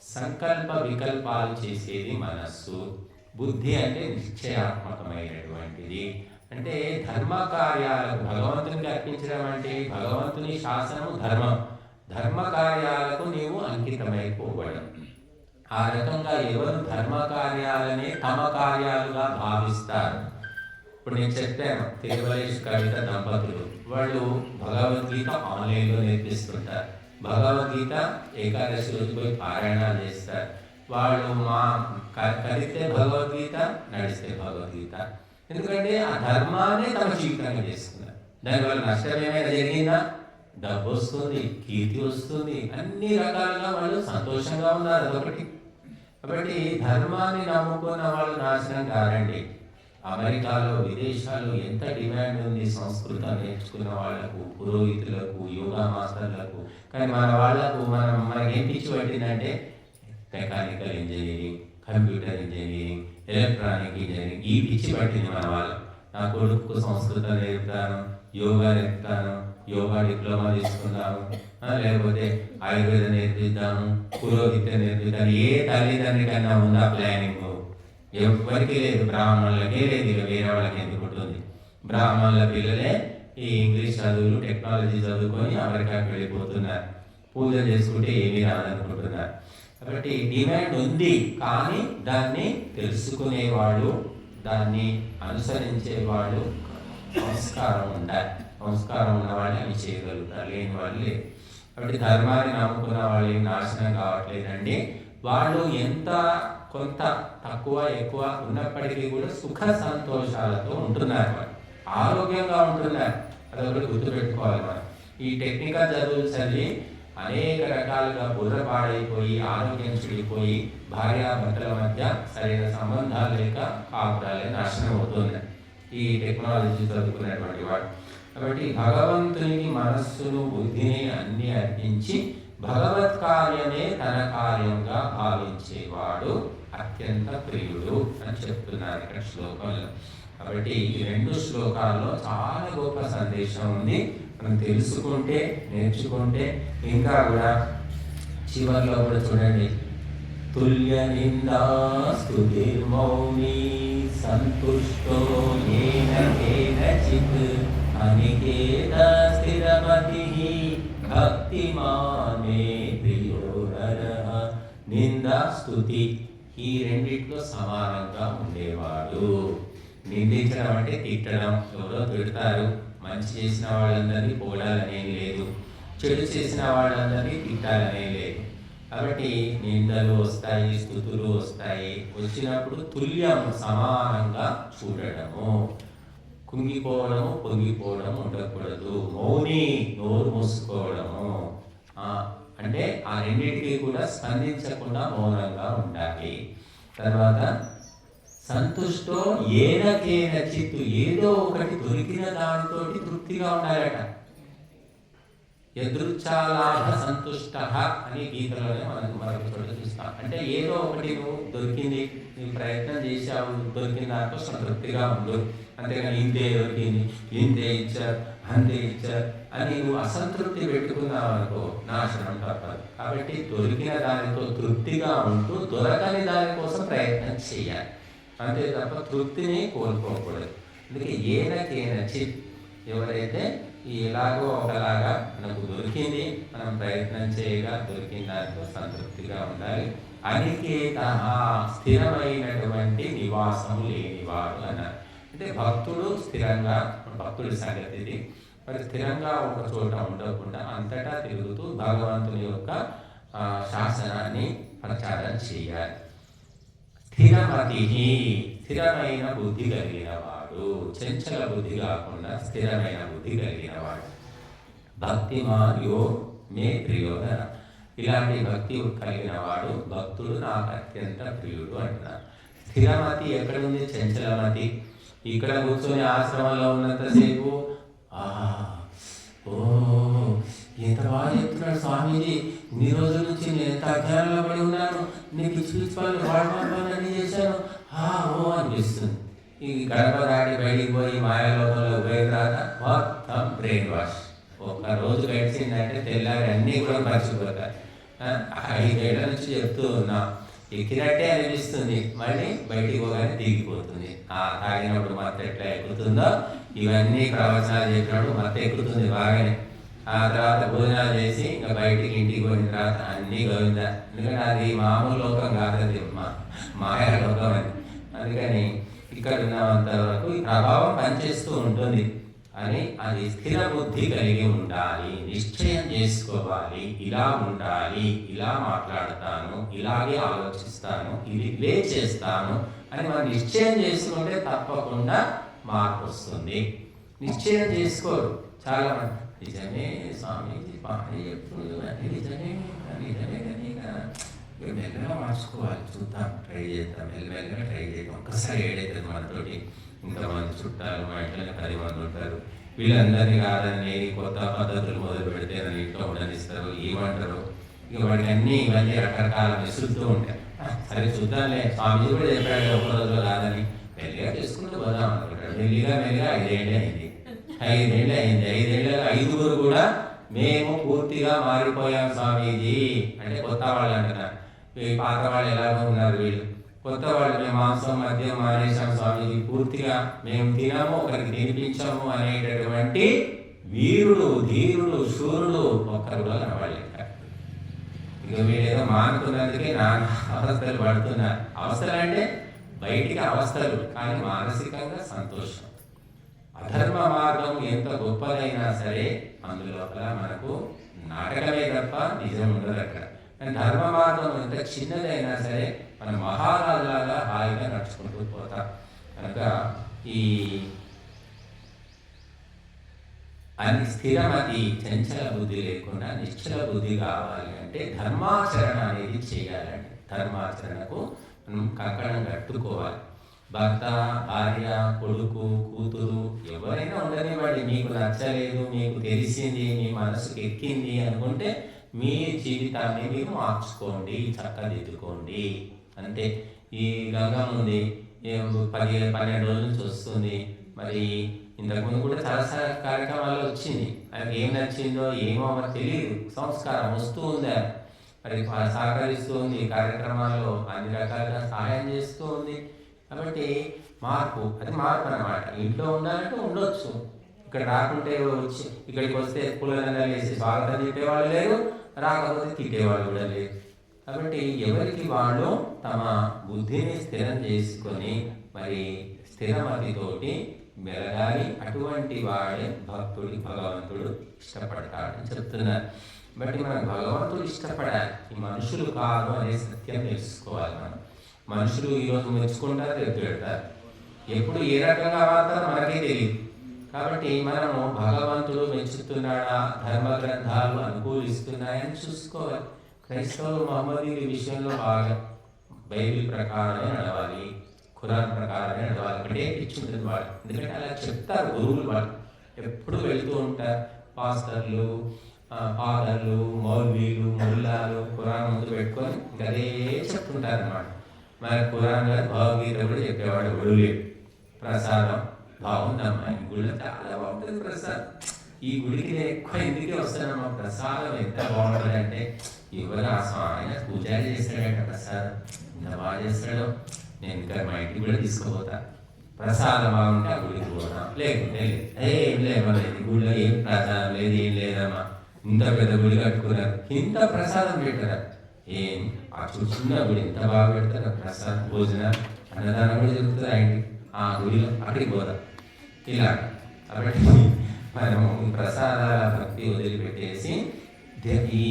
సంకల్ప వికల్పాలు చేసేది మనస్సు. బుద్ధి అంటే నిశ్చయాత్మకమైనటువంటిది. అంటే ధర్మ కార్యాలకు భగవంతునికి అర్పించడం అంటే భగవంతుని శాసనము ధర్మం, ధర్మ కార్యాలకు నీవు అంకితమైపోవడం. ఆ రకంగా ఎవరు ధర్మ కార్యాలనే తమ కార్యాలుగా భావిస్తారు. ఇప్పుడు నేను చెప్పాను, తిరుమలేష్ కవిత దంపతులు వాళ్ళు భగవద్గీత ఆన్లైన్లో నేర్పిస్తుంటారు. భగవద్గీత ఏకాదశి రోజు పోయి పారాయణాలు చేస్తారు. వాళ్ళు మా కదితే భగవద్గీత, నడిస్తే భగవద్గీత. ఎందుకంటే ఆ ధర్మాన్ని తమ జీవితంగా చేసుకున్నారు. దానివల్ల నష్టం ఏమైనా జరిగిందా? డబ్బు వస్తుంది, కీర్తి వస్తుంది, అన్ని రకాలుగా వాళ్ళు సంతోషంగా ఉన్నారు. అదొకటి. కాబట్టి ధర్మాన్ని నమ్ముకున్న వాళ్ళు నాశనం కారండి. అమెరికాలో విదేశాల్లో ఎంత డిమాండ్ ఉంది సంస్కృతం నేర్చుకున్న వాళ్లకు, పురోహితులకు, యోగా మాస్టర్లకు. కానీ మన వాళ్లకు మనకేం పిచ్చి పట్టిందంటే mechanical engineering, computer engineering, electronic engineering, ఈ పిచ్చి పట్టింది మన వాళ్ళు. నా కొడుకు సంస్కృతం నేర్పుతాను, యోగా నేర్పుతాను, యోగా డిప్లొమా తీసుకుందాము, లేకపోతే ఆయుర్వేదం నేర్పిద్దాము, పురోహిత్యం నేర్పిద్దాము. ఏ తల్లిదండ్రులకన్నా ఉందా ప్లానింగ్? ఎవరికి లేదు. బ్రాహ్మణులకే లేదు, ఇక వేరే వాళ్ళకి ఎందుకు ఉంటుంది? బ్రాహ్మణుల పిల్లలే ఈ ఇంగ్లీష్ చదువులు, టెక్నాలజీ చదువుకొని అమెరికాకి వెళ్ళిపోతున్నారు. పూజలు చేసుకుంటే ఏమీ రాదనుకుంటున్నారు. కాబట్టి డిమాండ్ ఉంది, కానీ దాన్ని తెలుసుకునేవాళ్ళు, దాన్ని అనుసరించేవాళ్ళు సంస్కారం ఉండాలి. సంస్కారం ఉన్న వాళ్ళని అవి చేయగలుగుతారు, లేని వాళ్ళు లేదు. కాబట్టి ధర్మాన్ని నమ్ముకున్న వాళ్ళు ఏం నాశనం కావట్లేదండి. వాళ్ళు ఎంత కొంత తక్కువ ఎక్కువ ఉన్నప్పటికీ కూడా సుఖ సంతోషాలతో ఉంటున్నారు, వాళ్ళు ఆరోగ్యంగా ఉంటున్నారు. అదొకటి గుర్తుపెట్టుకోవాలి. మనం ఈ టెక్నికల్ చదువులు చదివి అనేక రకాలుగా బుర్ర పాడైపోయి, ఆరోగ్యం చెడిపోయి, భార్యాభర్తల మధ్య సరైన సంబంధాలు లేక కాపురాలే నాశనం అవుతున్నాయి ఈ టెక్నాలజీ చదువుకునేటువంటి వాడు. కాబట్టి భగవంతునికి మనస్సును బుద్ధిని అన్ని అర్పించి భగవత్ కార్యమే తన కార్యంగా భావించేవాడు అత్యంత ప్రియుడు అని చెప్తున్నారు ఇక్కడ శ్లోకంలో. కాబట్టి ఈ రెండు శ్లోకాల్లో చాలా గొప్ప సందేశం ఉంది. మనం తెలుసుకుంటే, నేర్చుకుంటే ఇంకా కూడా చివరిలో కూడా చూడండి, తుల్య నిందా స్తుతిర్మౌని సంతుష్టో ఏన కేనచిత్ అనికేత స్థిరమతిః భక్తిమానే ప్రియో నరః. నింద స్తుతి ఈ రెండిట్లో సమానంగా ఉండేవాడు. నిందించడం అంటే తిట్టడం, ఎవరో తిడతారు. మంచి చేసిన వాళ్ళందరినీ పోడాలనేం లేదు, చెడు చేసిన వాళ్ళందరినీ తిట్టాలనే లేదు. కాబట్టి నిందలు వస్తాయి, స్తుతులు వస్తాయి. వచ్చినప్పుడు తుల్యం సమానంగా చూడడము, కుంగిపోవడము పొంగిపోవడము ఉండకూడదు. మౌని నోరు మూసుకోవడము అంటే ఆ రెండింటికి కూడా స్పందించకుండా మౌనంగా ఉండాలి. తర్వాత సంతుష్టో ఏనకేన చిత్తు, ఏదో ఒకటి దొరికిన దానితోటి తృప్తిగా ఉండాలట. యదృచ్ఛాలాభ సంతుష్ట అని గీతలోనే మనకు చోట చూస్తాం. అంటే ఏదో ఒకటి నువ్వు దొరికింది, నువ్వు ప్రయత్నం చేసావు, దొరికిన దాంట్లో సంతృప్తిగా ఉండు. అంతేగాని ఇంతే దొరికింది, ఇంతే ఇచ్చారు, అంతే ఇచ్చారు అని నువ్వు అసంతృప్తి పెట్టుకున్నావు అనుకో, నాశనం తప్పదు. కాబట్టి దొరికిన దానితో తృప్తిగా ఉంటూ దొరకని దానికోసం ప్రయత్నం చేయాలి, అంతే తప్ప తృప్తిని కోల్పోకూడదు. అందుకే ఏనకేన చిత్, ఎవరైతే ఎలాగో ఒకలాగా మనకు దొరికింది, మనం ప్రయత్నం చేయగా దొరికిన దాంతో సంతృప్తిగా ఉండాలి. అనికేత స్థిరమైనటువంటి నివాసం లేనివాడు అన్నారు. అంటే భక్తుడు స్థిరంగా, భక్తుడి సంగతి ఇది, మరి స్థిరంగా ఒక చోట ఉండకుండా అంతటా తిరుగుతూ భగవంతుని యొక్క శాసనాన్ని ప్రచారం చేయాలి. స్థిరమతి, స్థిరమైన బుద్ధి కలిగిన వాడు, చంచల బుద్ధి కాకుండా స్థిరమైన బుద్ధి కలిగిన వాడు. భక్తిమాన్ యో మే ప్రియోధన. ఇలాంటి భక్తి కలిగిన వాడు భక్తుడు నాకు అత్యంత ప్రియుడు అంటున్నారు. స్థిరమతి ఎక్కడుంది? చంచలమతి. ఇక్కడ కూర్చొని ఆశ్రమంలో ఉన్నంతసేపు ఓ ఎంత బాగా చెప్తున్నాడు స్వామీజీ, ఇన్ని రోజుల నుంచి నేను ఎంత అజ్ఞానంలో పడి ఉన్నాను, నేను పిచ్చి పిచ్చి పనులు వాడమాలని చేశాను ఓ అనిపిస్తుంది. ఈ గడప దాటి బయటికి పోయి మాయాలోకంలో పోయిన తర్వాత మొత్తం బ్రెయిన్ వాష్. ఒక రోజు గడిచిందంటే తెల్లారి అన్నీ కూడా మర్చిపోతారు. 5 ఏళ్ల నుంచి చెప్తూ ఉన్నా, ఎక్కినట్టే అనిపిస్తుంది, మళ్ళీ బయటికి పోగానే దిగిపోతుంది. తాగినప్పుడు మత్త ఎట్లా ఎక్కుతుందో ఇవన్నీ ప్రవచనాలు చెప్పినప్పుడు మత్త ఎక్కుతుంది బాగానే. ఆ తర్వాత భోజనాలు చేసి ఇంకా బయటికి ఇంటికి పోయిన తర్వాత అన్నీ గోవిందా. ఎందుకంటే అది మామూలు లోకం కాదు, మాయా లోకం అని. అందుకని ఇక్కడ ఉన్నంత వరకు ఈ ప్రభావం పనిచేస్తూ ఉంటుంది అని, అది స్థిర బుద్ధి కలిగి ఉండాలి, నిశ్చయం చేసుకోవాలి. ఇలా ఉండాలి, ఇలా మాట్లాడతాను, ఇలాగే ఆలోచిస్తాను, ఇదే చేస్తాను అని మనం నిశ్చయం చేసుకుంటే తప్పకుండా మార్పు వస్తుంది. నిశ్చయం చేసుకోరు చాలా మంది. నిజమే స్వామీజీ బాగా చెప్తుంది, నిజమే నిజమే కానీ మెల్లగా మార్చుకోవాలి. చూద్దాం, ట్రై చేద్దాం, మెల్లమెల్లగా ట్రై చేద్దాం. ఒక్కసారి ఏడైతుంది మనతోటి. ఇంతమంది చుట్టాలు, మా ఇంట్లో 10 మంది ఉంటారు, వీళ్ళందరినీ కాదని కొత్త పద్ధతులు మొదలు పెడితే నన్ను ఇంట్లో ఉండనిస్తారు, ఏమంటారు, ఇక వాడికి అన్నీ ఇవన్నీ రకరకాల విసురుతూ ఉంటాయి. సరే చూద్దాంలే, స్వామీజీ కూడా చెప్పాడు ఒక రోజులో కాదని, మెల్లిగా చేసుకుంటూ పోదాం అనుకుంటాడు. మెల్లిగా 5 ఏళ్ళే అయింది. 5 ఏళ్ళ 5గురు కూడా మేము పూర్తిగా మారిపోయాం స్వామీజీ అంటే కొత్త వాళ్ళు అంటున్నారు. పాత వాళ్ళు ఎలాగో ఉన్నారు, వీళ్ళు కొత్త వాళ్ళు మేము మాంసం మద్యం మానేశాం స్వామీజీ, పూర్తిగా మేము తినము, ఒకరికి తినిపించాము అనేటటువంటి వీరుడు, ధీరుడు, శూరుడు ఒక్కరు కూడా కనబడలేక ఇక వీడేదో మానుకున్నందుకే నాన్న అవస్థలు పడుతున్నారు. అవస్థలు అంటే బయటికి అవస్థలు, కానీ మానసికంగా సంతోషం. అధర్మ మార్గం ఎంత గొప్పదైనా సరే అందులోపల మనకు నాటకమే తప్ప నిజం ఉండదు అక్కడ. ధర్మ మార్గం ఎంత చిన్నదైనా సరే మనం మహారాజులాగా హాయిగా నడుచుకుంటూ పోతాం. కనుక ఈ అన్ని స్థిరమతి చంచల బుద్ధి లేకుండా నిశ్చల బుద్ధి కావాలి అంటే ధర్మాచరణ అనేది చేయాలండి. ధర్మాచరణకు మనం కంకణం కట్టుకోవాలి. భర్త, భార్య, కొడుకు, కూతురు ఎవరైనా ఉండనివ్వండి, మీకు నచ్చలేదు, మీకు తెలిసింది, మీ మనసుకు ఎక్కింది అనుకుంటే మీ జీవితాన్ని మీరు మార్చుకోండి, చక్కదిద్దుకోండి అంతే. ఈ గంగం ఉంది, 10-12 రోజుల నుంచి వస్తుంది. మరి ఇంతకుముందు కూడా చాలా కార్యక్రమాల్లో వచ్చింది. ఆయనకి ఏం నచ్చిందో ఏమో మరి తెలియదు, సంస్కారం వస్తూ ఉంది, మరి సహకరిస్తూ ఉంది, కార్యక్రమాల్లో అన్ని రకాలుగా సహాయం చేస్తూ ఉంది. కాబట్టి మార్పు, అది మార్పు అన్నమాట. ఇంట్లో ఉండాలంటే ఉండొచ్చు, ఇక్కడ రాకుంటే వచ్చి ఇక్కడికి వస్తే పూలదండలు వేసి స్వాగతం చెప్పేవాళ్ళు లేరు, రాకపోతే తిట్టేవాళ్ళు కూడా లేరు. కాబట్టి ఎవరికి వాళ్ళు తమ బుద్ధిని స్థిరం చేసుకొని మరి స్థిరమతితోటి మెలగాలి. అటువంటి వాడే భగవంతుడు ఇష్టపడతాడని చెప్తున్నారు. బట్టి మనకు భగవంతుడు ఇష్టపడాలి, ఈ మనుషులు కాదు అనే సత్యం తెలుసుకోవాలి. మనం మనుషులు ఈరోజు మెచ్చుకుంటారు, రేపు పెడతారు, ఎప్పుడు ఏ రకంగా మాత్రం మనకే తెలియదు. కాబట్టి మనము భగవంతుడు మెచ్చుతున్నాడా, ధర్మ గ్రంథాలు అనుకూలిస్తున్నాయని చూసుకోవాలి. క్రైస్తవులు మహమ్మదీల విషయంలో బాగా బైబిల్ ప్రకారమే నడవాలి, ఖురాన్ ప్రకారమే నడవాలి. ఒకటే పిచ్చి ఉంటుంది వాళ్ళు, ఎందుకంటే అలా చెప్తారు గురువులు. వాళ్ళు ఎప్పుడు వెళ్తూ ఉంటారు, పాస్టర్లు, ఫాదర్లు, మౌల్వీలు, ముల్లాలు ఖురాన్ ముందు పెట్టుకొని ఇంకా అదే చెప్తుంటారు అన్నమాట. మన ఖురాన్ గారు భగవద్గీత కూడా చెప్పేవాడు. గుడులే ప్రసాదం బాగుందమ్మా, ఈ గుడిలో చాలా బాగుంటుంది ప్రసాదం, ఈ గుడికి ఎక్కువ ఎందుకే వస్తానమ్మా, ప్రసాదం ఎంత బాగుంటుంది అంటే ఎవరు ఆయన పూజలు చేస్తాడంట, ప్రసాదం ఇంత బాగా చేస్తాడు, నేను ఇంకా మా ఇంటికి కూడా తీసుకుపోతా, ప్రసాదం బాగుంటే ఆ గుడికి పోతాం, లేకుంటే లేదు, ఏం లేవలేదు, గుడిలో ఏం ప్రసాదం లేదు, ఏం లేదమ్మా, ఇంత పెద్ద గుడి కట్టుకున్నారు, ఇంత ప్రసాదం పెట్టారు, ఏం ఆ చిన్న గుడి ఎంత బాగా పెడతారు ప్రసాదం, భోజనం, అన్నదానం కూడా జరుగుతుంది ఆయనకి, ఆ గుడిలో అక్కడికి పోదాం. ఇలా కాబట్టి మనము ప్రసాదాల భక్తి వదిలిపెట్టేసి ఈ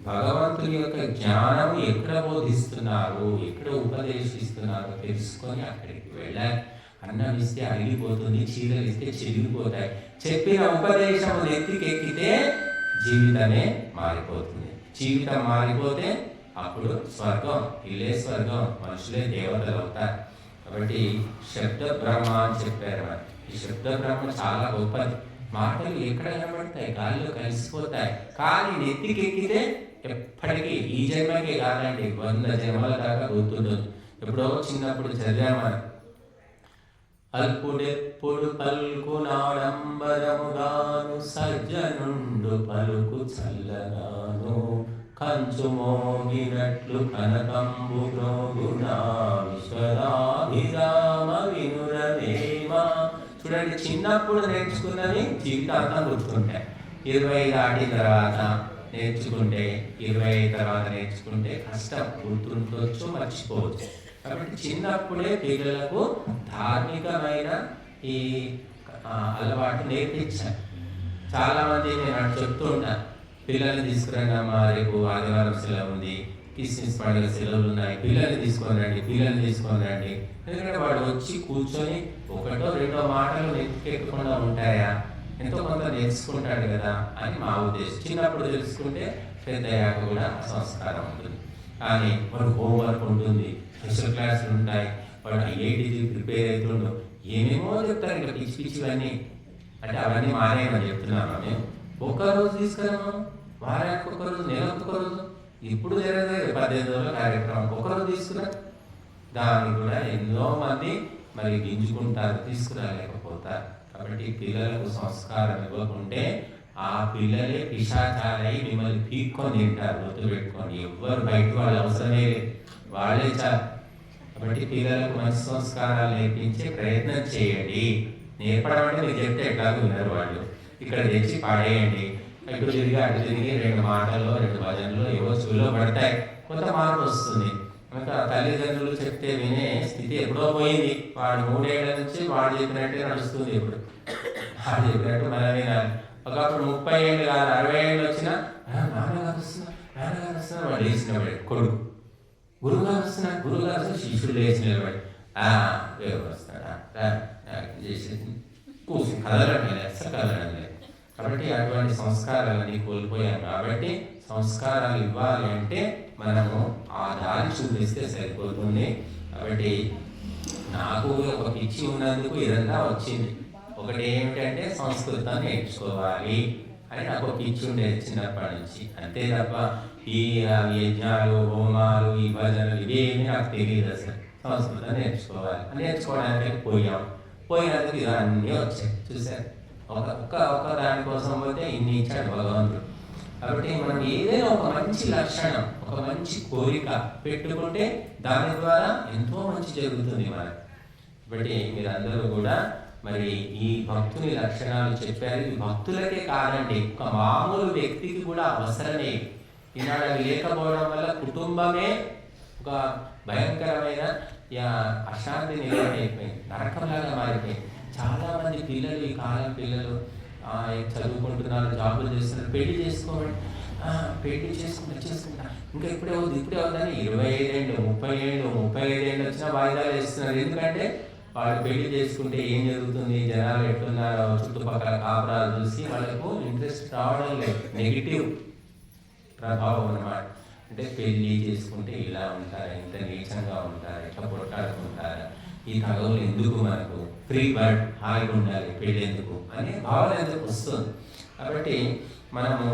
భగవంతుని యొక్క జ్ఞానం ఎక్కడ బోధిస్తున్నారు, ఎక్కడ ఉపదేశిస్తున్నారు తెలుసుకొని అక్కడికి వెళ్ళాలి. అన్నం ఇస్తే అరిగిపోతుంది, చీరలు ఇస్తే చెరిగిపోతాయి. చెప్పిన ఉపదేశం నెత్తికెక్కితే జీవితమే మారిపోతుంది. జీవితం మారిపోతే అప్పుడు స్వర్గం, ఇల్లే స్వర్గం, మనుషులే దేవతలు అవుతారు. కాబట్టి శబ్ద బ్రహ్మ అని చెప్పారు. మరి ఈ శబ్ద బ్రహ్మ చాలా గొప్పది. మాటలు ఎక్కడ కనబడతాయి, గాలిలో కలిసిపోతాయి, కానీ నెత్తికి ఎక్కితే ఎప్పటికీ ఈ జన్మకే కాదండి, 100 జన్మల దాకా గుర్తుండదు. ఎప్పుడో చిన్నప్పుడు చదివామని, అల్పుడెప్పుడు పల్కునాడంబరముగాను, సజ్జనుండు పలుకు చల్లగాను, కంచు మోగినట్లు కనకంబు ప్రోగునా, విశ్వరాభిరామ వినురవేమ. చూడండి, చిన్నప్పుడు నేర్చుకున్నవి జీవితాంతం గుర్తుంటాయి. 20 దాటిన తర్వాత నేర్చుకుంటే, 20 తర్వాత నేర్చుకుంటే కష్టం, గుర్తుండొచ్చు, మర్చిపోవచ్చు. కాబట్టి చిన్నప్పుడే పిల్లలకు ధార్మికమైన ఈ అలవాటు నేర్పించాలి. చాలామంది నేను చెప్తూ ఉంటాను, పిల్లల్ని తీసుకురండమ్మా, రేపు ఆదివారం సెలవు ఉంది, క్రిస్మస్ పండుగ సెలవులు ఉన్నాయి, పిల్లల్ని తీసుకొని రండి, పిల్లల్ని తీసుకొని రండి. ఎందుకంటే వాడు వచ్చి కూర్చొని 1-2 మాటలు నెత్తికెక్కకుండా ఉంటాయా, ఎంతో కొంత నేర్చుకుంటాడు కదా అని మా ఉద్దేశం. చిన్నప్పుడు తెలుసుకుంటే పెద్దయ్యాక కూడా సంస్కారం ఉంటుంది. కానీ వాడు హోంవర్క్ ఉంటుంది, స్పెషల్ క్లాసులు ఉంటాయి, వాడు ఐఐటీకి ప్రిపేర్ అవుతుండో ఏమేమో చెప్తారు, ఇంకా పిచ్చి పిచ్చివన్నీ. అంటే అవన్నీ మానేయమని చెప్తున్నాను మేము. ఒక్కరోజు తీసుకురాము, వారానికి ఒక్కరోజు, నెలకు ఒక్కరోజు, ఇప్పుడు జరిగే 18 రోజుల కార్యక్రమం ఒక్కరోజు తీసుకురా. దాన్ని కూడా ఎన్నో మంది మరి గింజుకుంటారు, తీసుకురాలేకపోతారు. కాబట్టి పిల్లలకు సంస్కారం ఇవ్వకుంటే ఆ పిల్లలే పిశాచాలై మిమ్మల్ని పీక్కొని తింటారు, గుర్తుపెట్టుకొని. ఎవ్వరు బయట వాళ్ళు అవసరమే లేదు, వాళ్ళే చాలు. కాబట్టి పిల్లలకు మంచి సంస్కారాలు నేర్పించే ప్రయత్నం చేయండి. నేర్పడం అంటే మీరు చెప్తే ఎట్లాగో వినరు వాళ్ళు, ఇక్కడ తెచ్చి పడేయండి. ఇటు తిరిగి అటు తిరిగి 2 మాటల్లో 2 భజనలు ఏవో చెవిలో పడతాయి, కొంత మార్పు వస్తుంది. కనుక తల్లిదండ్రులు చెప్తే వినే స్థితి ఎప్పుడో పోయింది. వాడు 3 ఏళ్ల నుంచి వాడు చెప్పినట్టే నడుస్తుంది. ఇప్పుడు వాడు చెప్పినట్టు మనం వినాలి. ఒకప్పుడు 30 ఏళ్ళు కాదు, 60 ఏళ్ళు వచ్చినా నాన్నగారు వస్తున్నా, నాన్నగారు వస్తున్నా, వాడు లేచి నిలబడి, కొడుకు గురువుగారు వస్తున్నా, గురువుగారు శిష్యుడు లేచి నిలబడి దేవుడు వస్తాడా చేసి కూర్చు కదలడం లేదు, అసలు కదలడం లేదు. కాబట్టి అటువంటి సంస్కారాలన్నీ కోల్పోయాం. కాబట్టి సంస్కారాలు ఇవ్వాలి అంటే మనము ఆ దారి చూపిస్తే సరిపోతుంది. కాబట్టి నాకు ఒక పిచ్చి ఉన్నందుకు ఇదంతా వచ్చింది. ఒకటి ఏమిటంటే సంస్కృతం నేర్చుకోవాలి అని నాకు ఒక పిచ్చి ఉండేది చిన్నప్పటి నుంచి. అంతే తప్ప ఈ యజ్ఞాలు, హోమాలు, ఈ భజనలు ఇవేమి నాకు తెలియదు. అసలు సంస్కృతం నేర్చుకోవాలి, నేర్చుకోవడానికి పోయినందుకు ఇవన్నీ వచ్చాయి. చూసారు, ఒక దానికోసం పోతే ఇన్ని ఇచ్చాడు భగవంతుడు. కాబట్టి మనం ఏదైనా ఒక మంచి లక్షణం, ఒక మంచి కోరిక పెట్టుకుంటే దాని ద్వారా ఎంతో మంచి జరుగుతుంది మనకు. కాబట్టి మీరందరూ కూడా మరి ఈ భక్తుని లక్షణాలు చెప్పారు. ఈ భక్తులకే కాదండి, ఒక మామూలు వ్యక్తికి కూడా అవసరమే. ఈనాడు అవి లేకపోవడం వల్ల కుటుంబమే ఒక భయంకరమైన అశాంతి నిలబడిపోయింది, నరకంలాగా మారిపోయింది. చాలామంది పిల్లలు, ఈ కాలం పిల్లలు చదువుకుంటున్నారు, జాబులు చేస్తున్నారు, పెళ్లి చేసుకుంటా ఇంకా ఇప్పుడే అవుతుందని 25 ఏళ్ళు, 30 ఏళ్ళు, 35 ఏళ్ళు వచ్చినా వాయిదాలు వేస్తున్నారు. ఎందుకంటే వాళ్ళు పెళ్లి చేసుకుంటే ఏం జరుగుతుంది, జనాలు ఎట్లున్నారో చుట్టుపక్కల కాపురాలు చూసి వాళ్ళకు ఇంట్రెస్ట్ రావడం లేదు, నెగిటివ్ ప్రభావం అన్నమాట. అంటే పెళ్లి చేసుకుంటే ఇలా ఉంటారా, ఇంత నీచంగా ఉంటారా, ఇట్లా పొట్టాడుకుంటారా, ఈ తగవులు ఎందుకు, మనకు ఫ్రీ బర్డ్, హాయిగా ఉండాలి, పెళ్ళి ఎందుకు అనే భావన ఎందుకు వస్తుంది. కాబట్టి మనము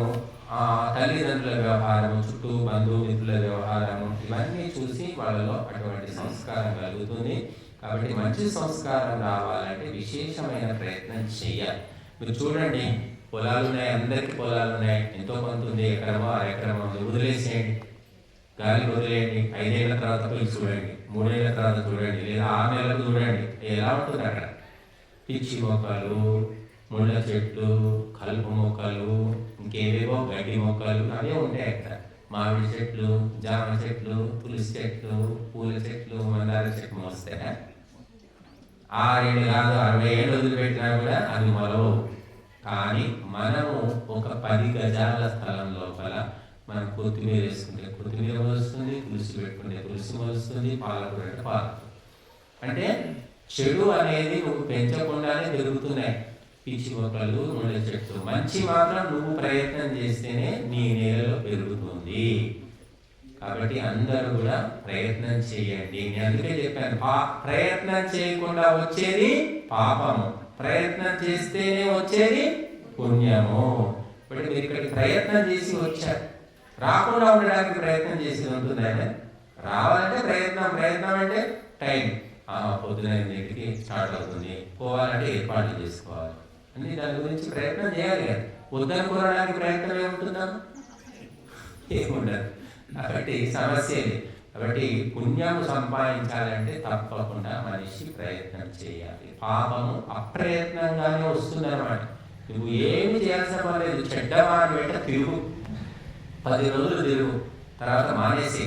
తల్లిదండ్రుల వ్యవహారము, చుట్టూ బంధుమిత్రుల వ్యవహారము, ఇవన్నీ చూసి వాళ్ళలో అటువంటి సంస్కారం కలుగుతుంది. కాబట్టి మంచి సంస్కారం రావాలంటే విశేషమైన ప్రయత్నం చేయాలి. మీరు చూడండి, పొలాలు ఉన్నాయి, అందరికీ పొలాలు ఉన్నాయి, ఎంతో కొంత ఉంది, ఎకరమో 1/2 ఎకరమో ఉంది, వదిలేసేయండి, గాలి వదిలేయండి. 5 ఏళ్ల తర్వాత పోయి చూడండి, 3 ఏళ్ల తర్వాత చూడండి, లేదా 6 నెలలకు చూడండి, ఎలా ఉంటుంది అక్కడ. పిచ్చి మొక్కలు, ముళ్ళ చెట్లు, కలుపు మొక్కలు, ఇంకేవేవో గడ్డి మొక్కలు అవే ఉంటాయి అక్కడ. మామిడి చెట్లు, జామ చెట్లు, తులసి చెట్లు, పూల చెట్లు, మందార చెట్లు మోస్తాయా? 6 ఏళ్ళు కాదు, 60 ఏళ్ళు వదిలిపెట్టినా కూడా అవి మొలవు. కానీ మనము ఒక 10 గజాల స్థలం లోపల మనం కొత్తిమీర వేసుకుంటే కొత్తిమీర మొలుస్తుంది, తులసి పెట్టుకుంటే తులసి మొలుస్తుంది, పాలకూర అంటే పాలకూర. అంటే చెడు అనేది నువ్వు పెంచకుండానే పెరుగుతున్నాయి. పిచ్చి మొక్కలు, ముళ్ళ చెట్టు. మంచి మాత్రం నువ్వు ప్రయత్నం చేస్తేనే నీ నేలలో పెరుగుతుంది. కాబట్టి అందరూ కూడా ప్రయత్నం చేయండి. నేను అందుకే చెప్పాను, ప్రయత్నం చేయకుండా వచ్చేది పాపము, ప్రయత్నం చేస్తేనే వచ్చేది పుణ్యము. ఇప్పుడు మీరు ఇక్కడికి ప్రయత్నం చేసి వచ్చారు, రాకుండా ఉండడానికి ప్రయత్నం చేసి ఉంటుందా? రావాలంటే ప్రయత్నం అంటే టైం. పొద్దున 8కి స్టార్ట్ అవుతుంది, పోవాలంటే ఏర్పాట్లు చేసుకోవాలి అని దాని గురించి ప్రయత్నం చేయాలి కదా. వద్దనుకోవడానికి ప్రయత్నం ఏముంటుందా? ఏముండదు. కాబట్టి సమస్యలే. కాబట్టి పుణ్యము సంపాదించాలంటే తప్పకుండా మనిషి ప్రయత్నం చేయాలి. పాపము అప్రయత్నంగానే వస్తుందన్నమాట. నువ్వు ఏమి చేయాల్సిన పని లేదు. చెడ్డవాని వెంట తిరుగు, 10 రోజులు తిరుగు, తర్వాత మానేసి.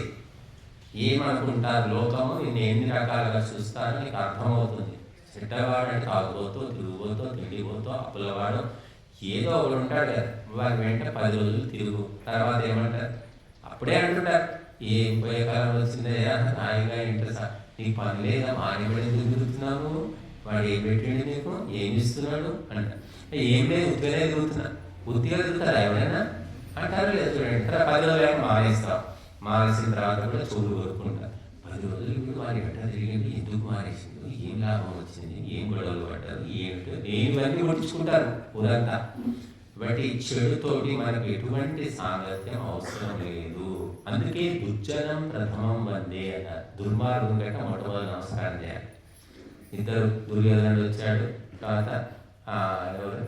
ఏమనుకుంటారు లోకము, నిన్ను ఎన్ని రకాలుగా చూస్తారో నీకు అర్థమవుతుంది. చెడ్డవాడు అంటే తాగుబోతో, తిరుగుబోతో, తిండిపోతో, అప్పులవాడు ఏదో ఒకడు ఉంటాడు కదా, వారి వెంట 10 రోజులు తిరుగు. తర్వాత ఏమంటారు? అప్పుడే అంటుంటారు, ఏం పోయే కాలం వచ్చిందయ్యా, హాయిగా ఇంట్రెస్ట్, నీకు పని లేదా, మానేవాడు ఎందుకు తిరుగుతున్నావు, వాడు ఏం పెట్టిండు నీకు, ఏమి ఇస్తున్నాడు అంటారు. ఏం లేదు, ఉత్తిగానే తిరుగుతున్నా. ఉత్తిగా తిరుగుతారా ఎవరైనా అంటారు? లేదు. చూడండి, 10 రోజులు మానేస్తాం. మానేసిన తర్వాత కూడా చూడు కోరుకుంటారు. 10 రోజులు ఇప్పుడు వారి వెంట తిరిగింది, ఎందుకు మానేసింది, ఏం లాభం వచ్చింది, ఏం గొడవలు పడ్డారు, ఏమిటో ఇవన్నీ కొట్టించుకుంటారు ఊరంతా. బట్ ఈ చెడుతోటి మనకి ఎటువంటి సాంగత్యం అవసరం లేదు. అందుకే దుర్జనం ప్రథమం వందే అన్నారు. దుర్మార్గం కంటే మొట్టమొదటి నమస్కారం చేయాలి. 2 దుర్యోధనుడు వచ్చాడు, తర్వాత ఎవరు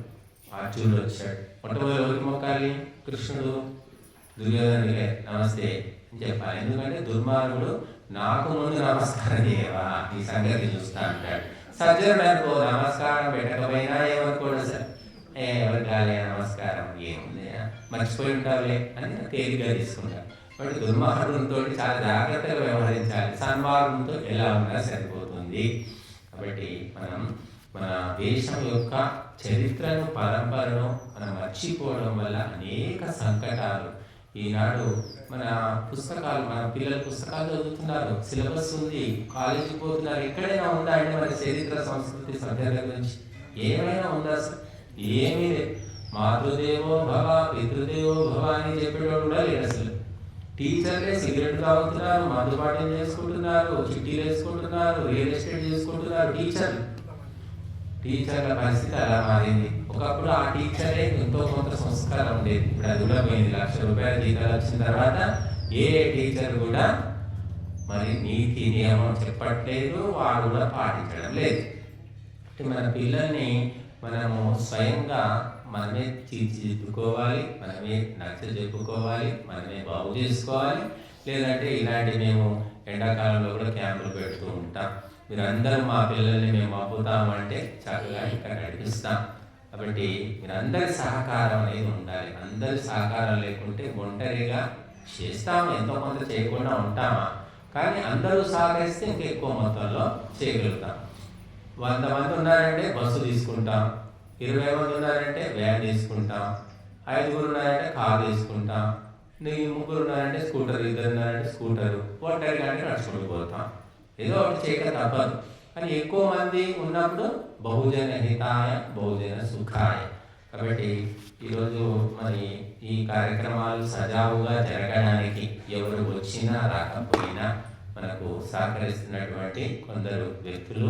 అర్జునుడు వచ్చాడు. మొట్టమొదటి ఎవరికి మొక్కాలి? కృష్ణుడు దుర్యోధనుడికే నమస్తే అని చెప్పాలి. ఎందుకంటే దుర్మార్గుడు నాకు ముందు నమస్కారం చేయవా, ఈ సంగతి చూస్తా అంటాడు. సజ్జనుడు అనుకో, నమస్కారం పెట్టకపోయినా ఏమనుకోడు, సార్ ఎవరు కాలే నమస్కారం, ఏముంది మర్చిపోయి ఉంటావులే అని తేలిగ్గా తీసుకుంటారు. కాబట్టి దుర్మార్గంతో చాలా జాగ్రత్తగా వ్యవహరించాలి. సన్మార్గంతో ఎలా ఉన్నా సరిపోతుంది. కాబట్టి మనం మన దేశం యొక్క చరిత్రను, పరంపరను మనం మర్చిపోవడం వల్ల అనేక సంకటాలు. ఈనాడు మన పుస్తకాలు, మన పిల్లలు పుస్తకాలు చదువుతున్నారు, సిలబస్ ఉంది, కాలేజీకి పోతున్నారు. ఎక్కడైనా ఉందా అంటే మన చరిత్ర, సంస్కృతి, సభ్యత గురించి ఏమైనా ఉందా? ఏమీ లేదు. మాతృదేవో భవ, పితృదేవో భవ అని చెప్పేటోడు కూడా లేదు అసలు. టీచర్లే సిగరెట్ తాగుతున్నారు, మందుపాఠం చేసుకుంటున్నారు, చిట్టీలు వేసుకుంటున్నారు, రియల్ ఎస్టేట్ చేసుకుంటున్నారు. టీచర్ల పరిస్థితి అలా మారింది. ఒకప్పుడు ఆ టీచరే ఎంతో కొంత సంస్కారం ఉండేది, ఇప్పుడు అది కూడా పోయింది. 1,00,000 రూపాయల జీతాలు వచ్చిన తర్వాత ఏ టీచర్ కూడా మరి నీతి నియమం చెప్పట్లేదు, వాడు కూడా పాటించడం లేదు. మన పిల్లల్ని మనము స్వయంగా మనమే తీర్చిదిద్దుకోవాలి, మనమే నచ్చ చెప్పుకోవాలి, మనమే బాగు చేసుకోవాలి. లేదంటే ఇలాంటి మేము ఎండాకాలంలో కూడా క్యాంపులు పెడుతూ ఉంటాం. మీరందరూ మా పిల్లల్ని మేము పంపుతామంటే చక్కగా ఇక్కడ నడిపిస్తాం. కాబట్టి మీరందరి సహకారం అనేది ఉండాలి. అందరి సహకారం లేకుంటే ఒంటరిగా చేస్తాము, ఎంతో కొంత చేయకుండా ఉంటామా, కానీ అందరూ సహకరిస్తే ఇంకా ఎక్కువ మొత్తంలో చేయగలుగుతాం. 100 మంది ఉన్నారంటే బస్సు తీసుకుంటాం, 20 మంది ఉన్నారంటే వ్యాన్ తీసుకుంటాం, 5 ఉన్నారంటే కారు తీసుకుంటాం, 3 ఉన్నారంటే స్కూటర్, 2 ఉన్నారంటే స్కూటరు, ఒంటరిగా అంటే నడుచుకుంటూ పోతాం. ఏదో ఒకటి చేయక తప్పదు. కానీ ఎక్కువ మంది ఉన్నప్పుడు బహుజన హితాయ, బహుజన సుఖాయ. కాబట్టి ఈరోజు మరి ఈ కార్యక్రమాలు సజావుగా జరగడానికి ఎవరు వచ్చినా రాకపోయినా మనకు సహకరిస్తున్నటువంటి కొందరు వ్యక్తులు